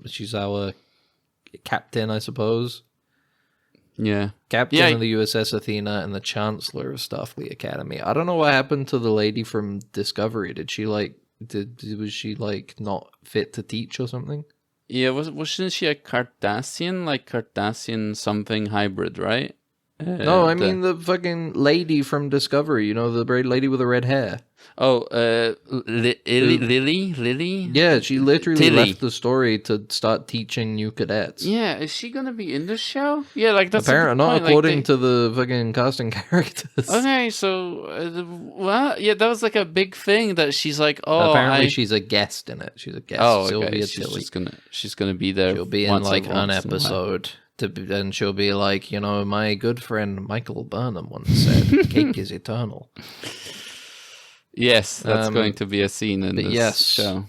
She's our captain, I suppose. Yeah, captain of the USS Athena and the Chancellor of Starfleet Academy. I don't know what happened to the lady from Discovery. Did she like? Was she like not fit to teach or something? Yeah, wasn't she a Cardassian? Like Cardassian something hybrid, right? No, I mean the fucking lady from Discovery. You know, the lady with the red hair. Oh, Lily? Yeah, she literally left the story to start teaching new cadets. Yeah, is she gonna be in the show? Yeah, like that's apparently not according to the fucking casting characters. Okay, so yeah, that was like a big thing that she's like, apparently she's a guest in it. She's a guest. Oh, okay. Sylvia Tilly. She's gonna be there. She'll be in like an episode. And she'll be like, you know, my good friend Michael Burnham once said, "Cake is eternal." Yes, that's going to be a scene in this show.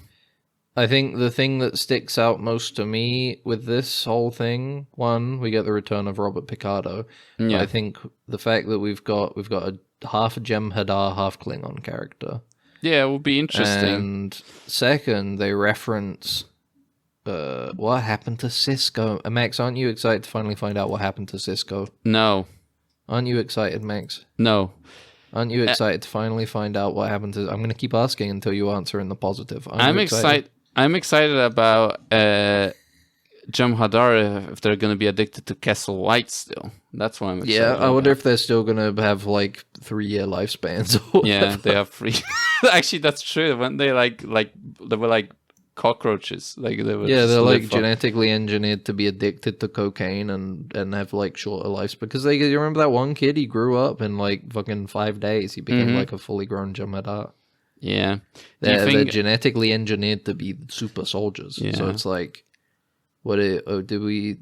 I think the thing that sticks out most to me with this whole thing, one, we get the return of Robert Picardo. Yeah. I think the fact that we've got a half Jem'Hadar, half Klingon character. Yeah, it will be interesting. And second, they reference what happened to Cisco. Max, aren't you excited to finally find out what happened to Cisco? No. Aren't you excited, Max? No. Aren't you excited to finally find out what happened to... I'm going to keep asking until you answer in the positive. I'm excited about Jem'Hadar, if they're going to be addicted to Kessel White still. That's why I'm excited. Yeah, I wonder if they're still going to have like 3-year lifespans. Or yeah, they have 3. Actually, that's true. When they they were like cockroaches. Like they were. Yeah, they're like genetically engineered to be addicted to cocaine and have like shorter lives because you remember that one kid, he grew up in like fucking 5 days. He became like a fully grown Jem'Hadar. Yeah, they're genetically engineered to be super soldiers. Yeah. So it's like, did we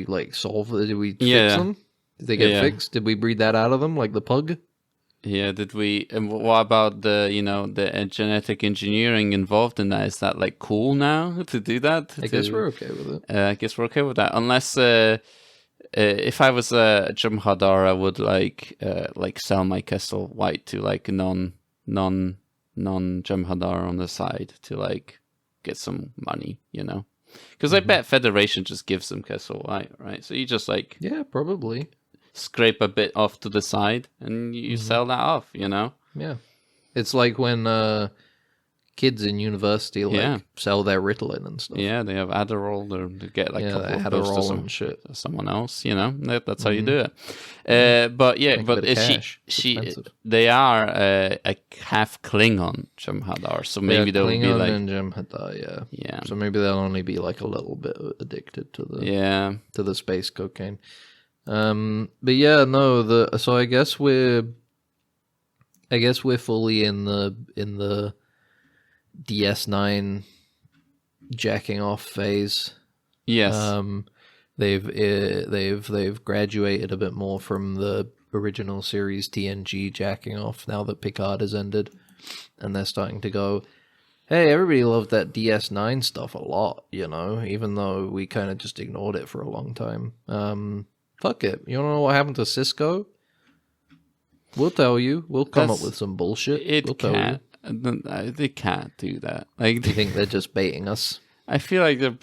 like solve? Did we fix them? Did they get fixed? Did we breed that out of them like the pug? Yeah, did we? And what about the the genetic engineering involved in that? Is that like cool now to do that? I guess we're okay with it. I guess we're okay with that, unless if I was a Jem'Hadar, I would like sell my Kessel White to like non Jem'Hadar on the side to like get some money, because I bet Federation just gives them Kessel White, right? So you just like probably scrape a bit off to the side and you sell that off, Yeah, it's like when kids in university sell their Ritalin and stuff. Yeah, they have Adderall, or they get like a couple of Adderall and shit. Someone else, that's how you do it. But they are a half Klingon Jem'Hadar, so maybe they'll be like and Jem'Hadar, yeah. So maybe they'll only be like a little bit addicted to the space cocaine. But yeah, no. So I guess we're fully in the DS9 jacking off phase. Yes. They've graduated a bit more from the original series TNG jacking off now that Picard has ended, and they're starting to go, hey, everybody loved that DS9 stuff a lot, even though we kind of just ignored it for a long time. Fuck it. You don't know what happened to Cisco? We'll tell you. We'll come up with some bullshit. We'll tell you. They can't do that. Like, do you think they're just baiting us? I feel like they're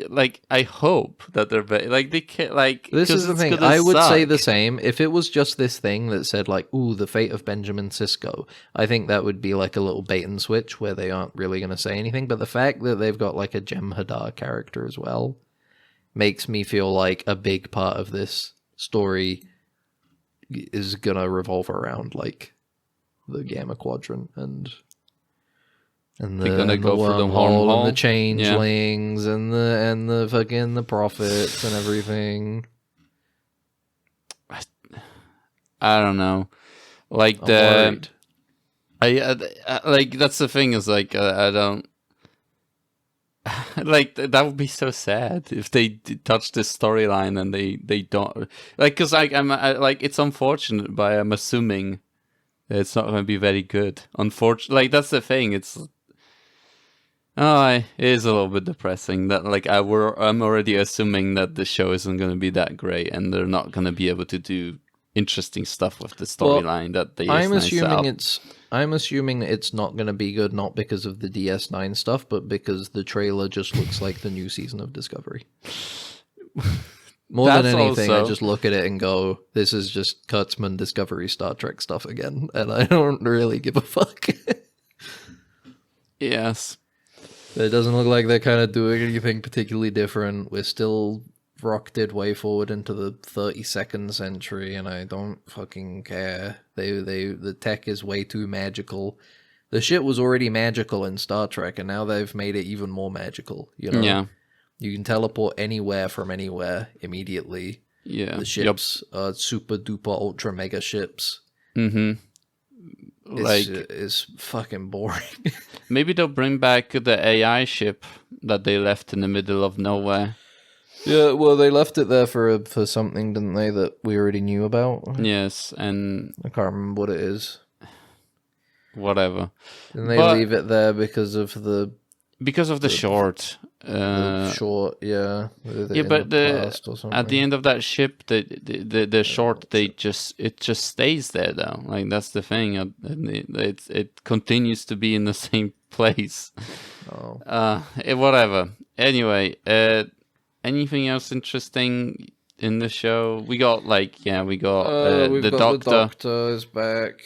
like I hope that they're like they can't like. This is the thing. I would say the same if it was just this thing that said like, "Ooh, the fate of Benjamin Sisko." I think that would be like a little bait and switch where they aren't really going to say anything. But the fact that they've got like a Jem'Hadar character as well makes me feel like a big part of this story is gonna revolve around like the Gamma Quadrant and the go for the wormhole and the changelings and the fucking the prophets and everything. I don't know, like I like that's the thing is like I don't. Like that would be so sad if they touch this storyline and they don't like, because I'm like it's unfortunate, but I'm assuming that it's not going to be very good. Unfortunately, like that's the thing. It is a little bit depressing that like I'm already assuming that the show isn't going to be that great and they're not going to be able to do interesting stuff with the storyline that they. I'm assuming it's not going to be good, not because of the DS9 stuff, but because the trailer just looks like the new season of Discovery. More than anything, I just look at it and go, this is just Kurtzman Discovery Star Trek stuff again, and I don't really give a fuck. Yes. It doesn't look like they're kind of doing anything particularly different. We're still rocketed way forward into the 32nd century, and I don't fucking care. The tech is way too magical. The shit was already magical in Star Trek, and now they've made it even more magical. Yeah. You can teleport anywhere from anywhere immediately. Yeah. The ships are super duper ultra mega ships. Mm-hmm. It's fucking boring. Maybe they'll bring back the AI ship that they left in the middle of nowhere. Yeah, well, they left it there for something, didn't they, that we already knew about? Yes, and I can't remember what it is. Whatever. Didn't they leave it there because of the short? Short, yeah. But at the end of that ship, the short, it just stays there though. Like that's the thing. It continues to be in the same place. Oh. Whatever. Anyway, anything else interesting in the show? We got the Doctor. The Doctor is back.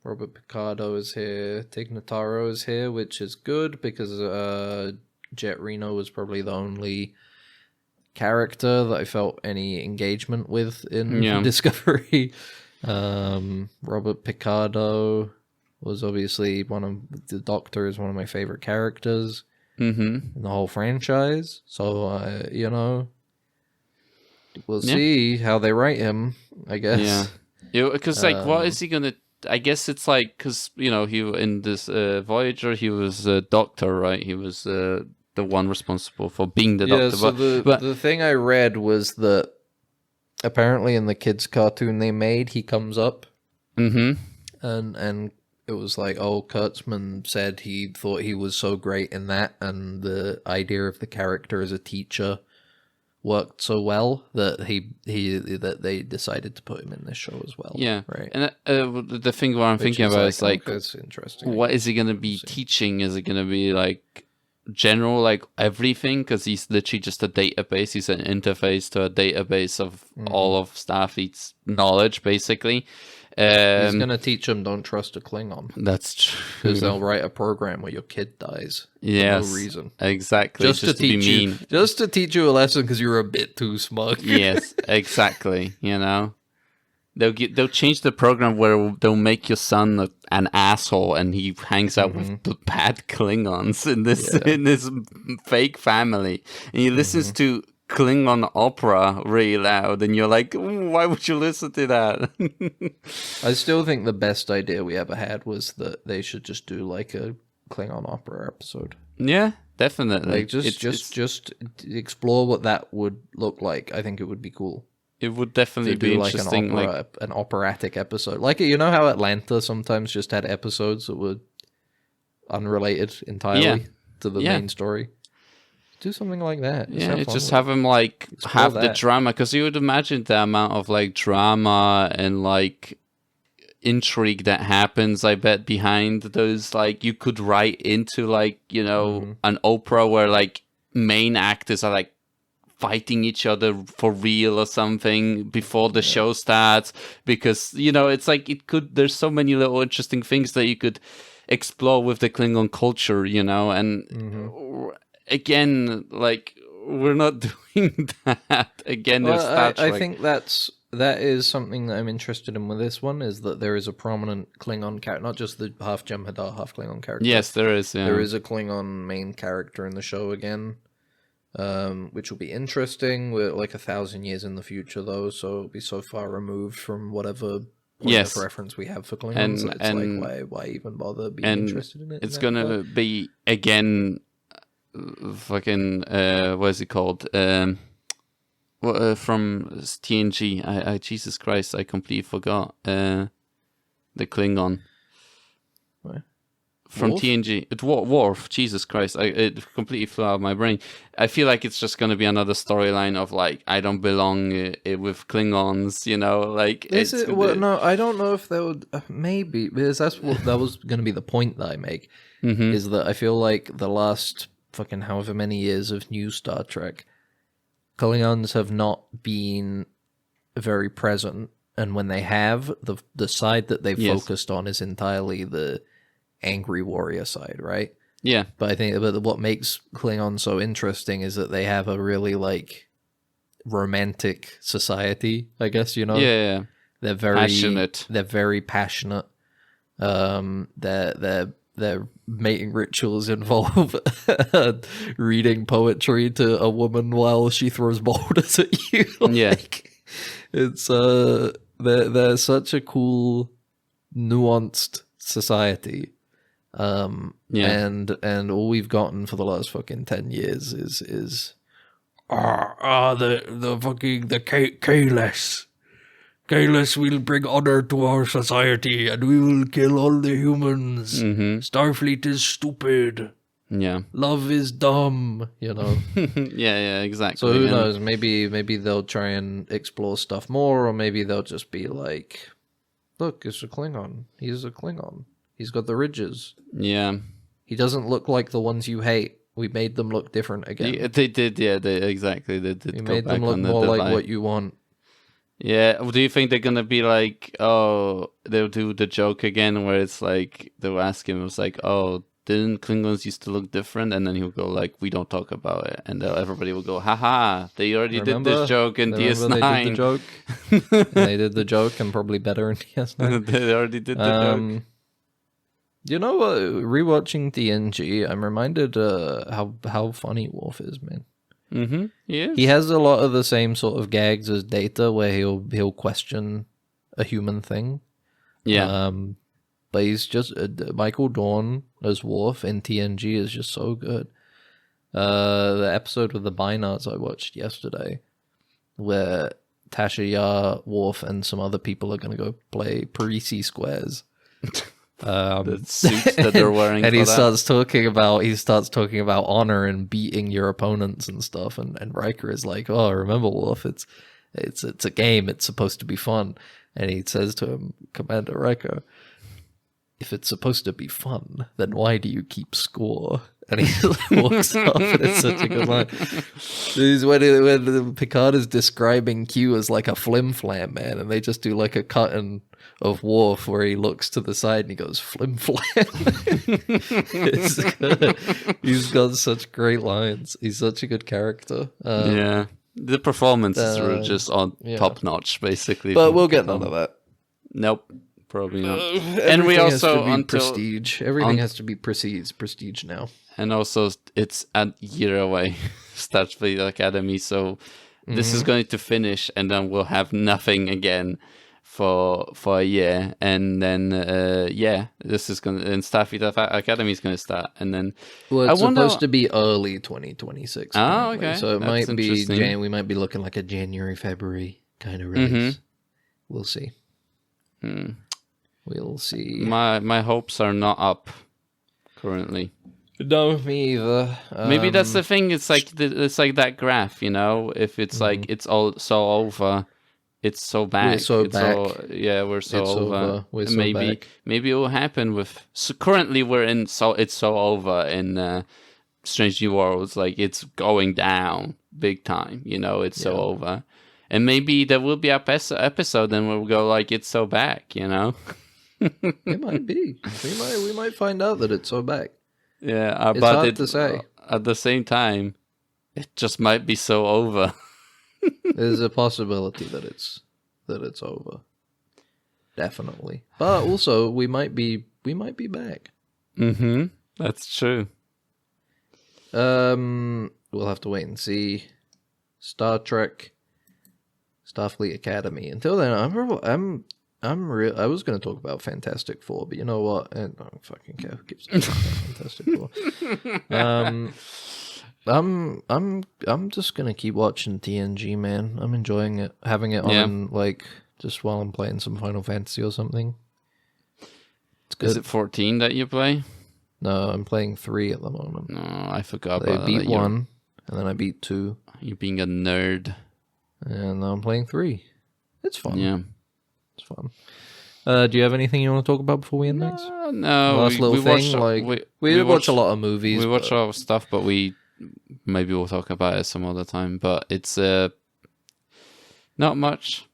Robert Picardo is here. Tig Notaro is here, which is good because Jet Reno was probably the only character that I felt any engagement with in Discovery. Robert Picardo was obviously the Doctor is one of my favorite characters in the whole franchise. So, we'll see how they write him, I guess. Yeah. Because, what is he going to... I guess it's like, because, he in this Voyager, he was a doctor, right? He was the one responsible for being the doctor. So the thing I read was that apparently in the kids' cartoon they made, he comes up. And it was like, Kurtzman said he thought he was so great in that, and the idea of the character as a teacher worked so well that that they decided to put him in this show as well. Yeah, right. And the thing what I'm thinking about is like, that's interesting. What is he going to be teaching? Is it going to be like general, like everything? Because he's literally just a database. He's an interface to a database of all of Starfleet's knowledge, basically. He's going to teach them don't trust a Klingon. That's true. Because they'll write a program where your kid dies for no reason. Exactly. Just to teach be mean. Just to teach you a lesson because you're a bit too smug. Yes, exactly. They'll change the program where they'll make your son an asshole and he hangs out with the bad Klingons in this fake family. And he listens to Klingon opera really loud, and you're like, why would you listen to that? I still think the best idea we ever had was that they should just do like a Klingon opera episode. Yeah, definitely. Like just explore what that would look like. I think it would be cool. It would definitely be interesting, like an operatic episode. Like, how Atlanta sometimes just had episodes that were unrelated entirely to the main story. Do something like that. Just have him have the drama, because you would imagine the amount of like drama and like intrigue that happens, I bet, behind those. Like, you could write into like an opera where like main actors are like fighting each other for real or something before the show starts, because it's like there's so many little interesting things that you could explore with the Klingon culture, and again, like, we're not doing that again. I think that is something that I'm interested in with this one, is that there is a prominent Klingon character, not just the half Jem'Hadar, half Klingon character. Yes, there is. Yeah. There is a Klingon main character in the show again, which will be interesting. We're like 1,000 years in the future, though, so it'll be so far removed from whatever point of reference we have for Klingons. Like, why even bother being interested in it? It's gonna be again. Fucking what is it called? From TNG. Jesus Christ, I completely forgot. The Klingon. What? From Worf? TNG. Worf. Jesus Christ, it completely flew out of my brain. I feel like it's just gonna be another storyline of like, I don't belong with Klingons. Like, no, I don't know if they would. Maybe, because that was gonna be the point that I make. Is that I feel like the last fucking however many years of new Star Trek, Klingons have not been very present, and when they have, the side that they've focused on is entirely the angry warrior side, right? Yeah. But I think what makes Klingon so interesting is that they have a really like romantic society, I guess, Yeah. They're very passionate. They're very passionate. Their mating rituals involve reading poetry to a woman while she throws boulders at you. It's they're such a cool, nuanced society. And all we've gotten for the last fucking 10 years is the Kahless. Kahless will bring honor to our society, and we will kill all the humans. Starfleet is stupid. Yeah. Love is dumb, yeah, exactly. So who knows? Maybe they'll try and explore stuff more, or maybe they'll just be like, look, it's a Klingon. He's a Klingon. He's got the ridges. Yeah. He doesn't look like the ones you hate. We made them look different again. Yeah, they did, exactly. They did. We made them look more like what you want. Yeah, do you think they're gonna be like, they'll do the joke again where it's like, they'll ask him, it's like, didn't Klingons used to look different? And then he would go like, we don't talk about it. And everybody would go, haha, they already did this joke in DS9. They did the joke. And they did the joke, and probably better in DS9. They already did the joke. You know what? Rewatching TNG, I'm reminded how funny Worf is, man. Mm-hmm. He has a lot of the same sort of gags as Data, where he'll question a human thing. Yeah. But he's just Michael Dorn as Worf in TNG is just so good. The episode with the Bynards I watched yesterday, where Tasha Yar, Worf, and some other people are going to go play Parisi squares. The suits that they're wearing, and he starts talking about honor and beating your opponents and stuff. And Riker is like, "Oh, remember, Worf? It's a game. It's supposed to be fun." And he says to him, "Commander Riker, if it's supposed to be fun, then why do you keep score?" And he just walks off, and it's such a good line. This is when Picard is describing Q as like a flim-flam, man, and they just do like a cut of Worf where he looks to the side and he goes, flim-flam. It's good. He's got such great lines. He's such a good character. Yeah. The performances were just on top-notch, basically. But we'll get none of that. Nope. Probably not. And we also prestige. Everything has to be prestige now. And also, it's a year away. Starts the Academy, so this is going to finish, and then we'll have nothing again for a year, and then this is going to, and Starfleet Academy is going to start, and then it's supposed to be early 2026. Oh, okay. So it might be we might be looking like a January, February kind of release. We'll see. We'll see. My hopes are not up currently. No, me either. Maybe that's the thing. It's like that graph, you know. If it's like it's all so over, it's so back. We're so back. We're so over. We're so back. Maybe it will happen with. So currently we're in. So it's so over in Strange New Worlds. Like it's going down big time. You know, it's so over. And maybe there will be an episode, and we'll go like it's so back. You know. It might be. We might find out that it's so back. Yeah, it's but hard to say. At the same time, it just might be so over. There's a possibility that it's over. Definitely. But also we might be back. Mm-hmm. That's true. We'll have to wait and see. Star Trek, Starfleet Academy. Until then, I was going to talk about Fantastic Four, but you know what? I don't fucking care who gives a fuck about Fantastic Four. I'm just going to keep watching TNG, man. I'm enjoying it, having it on like just while I'm playing some Final Fantasy or something. It's good. Is it 14 that you play? No, I'm playing 3 at the moment. No, I forgot about that. I beat 1, and then I beat 2. You're being a nerd. And now I'm playing 3. It's fun. Yeah. It's fun. Do you have anything you want to talk about before we end next? No. Last little thing, we watch a lot of movies. We watch a lot of stuff, but maybe we'll talk about it some other time. But it's not much.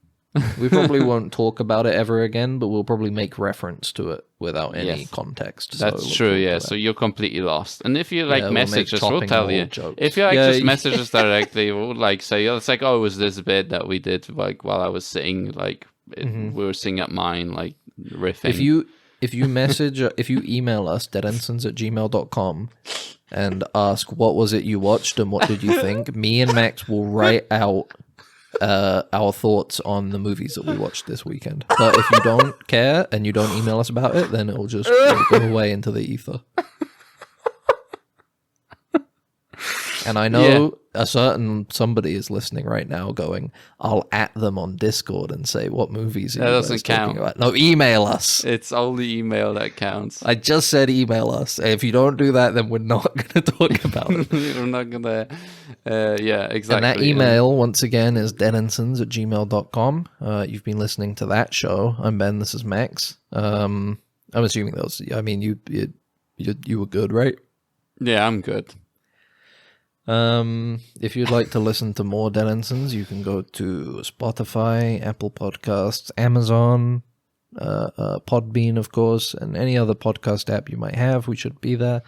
We probably won't talk about it ever again, but we'll probably make reference to it without any context. That's true, yeah. So you're completely lost. And if you message us, we'll tell you. Jokes. If you just message us directly, we'll say, it's like, it was this bit that we did while I was sitting, we were sitting at mine, riffing. If you email us, deadensigns@gmail.com, and ask what was it you watched and what did you think, me and Max will write out our thoughts on the movies that we watched this weekend. But if you don't care and you don't email us about it, then it'll just go away into the ether. And I know a certain somebody is listening right now going, I'll at them on Discord and say, what movies are you guys talking about? No, email us. It's only email that counts. I just said email us. If you don't do that, then we're not going to talk about it. We're not going to... exactly. And that email, once again, is deadensigns@gmail.com. You've been listening to that show. I'm Ben. This is Max. I'm assuming those... I mean, you were good, right? Yeah, I'm good. If you'd like to listen to more Dead Ensigns, you can go to Spotify, Apple Podcasts, Amazon, Podbean, of course, and any other podcast app you might have. We should be there.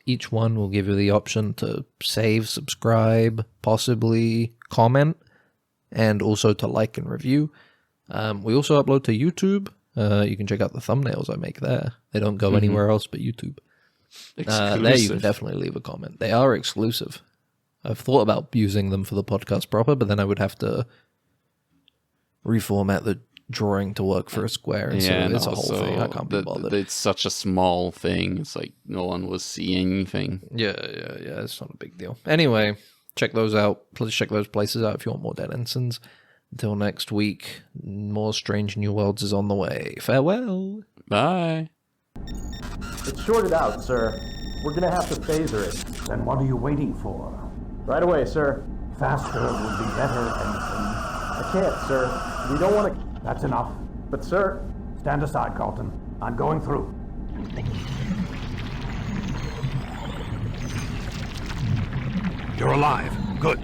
Each one will give you the option to save, subscribe, possibly comment, and also to like and review. We also upload to YouTube. You can check out the thumbnails I make there. They don't go anywhere else but YouTube. There you can definitely leave a comment. They are exclusive. I've thought about using them for the podcast proper, but then I would have to reformat the drawing to work for a square, and so it's a whole thing. I can't be bothered. It's such a small thing. It's like no one will see anything. Yeah. It's not a big deal. Anyway, check those out. Please check those places out if you want more Dead Ensigns. Until next week, more Strange New Worlds is on the way. Farewell. Bye. It's shorted out, sir. We're gonna have to phaser it. Then what are you waiting for? Right away, sir. Faster would be better, Ensign. I can't, sir. We don't want to... That's enough. But, sir... Stand aside, Carlton. I'm going through. You're alive. Good.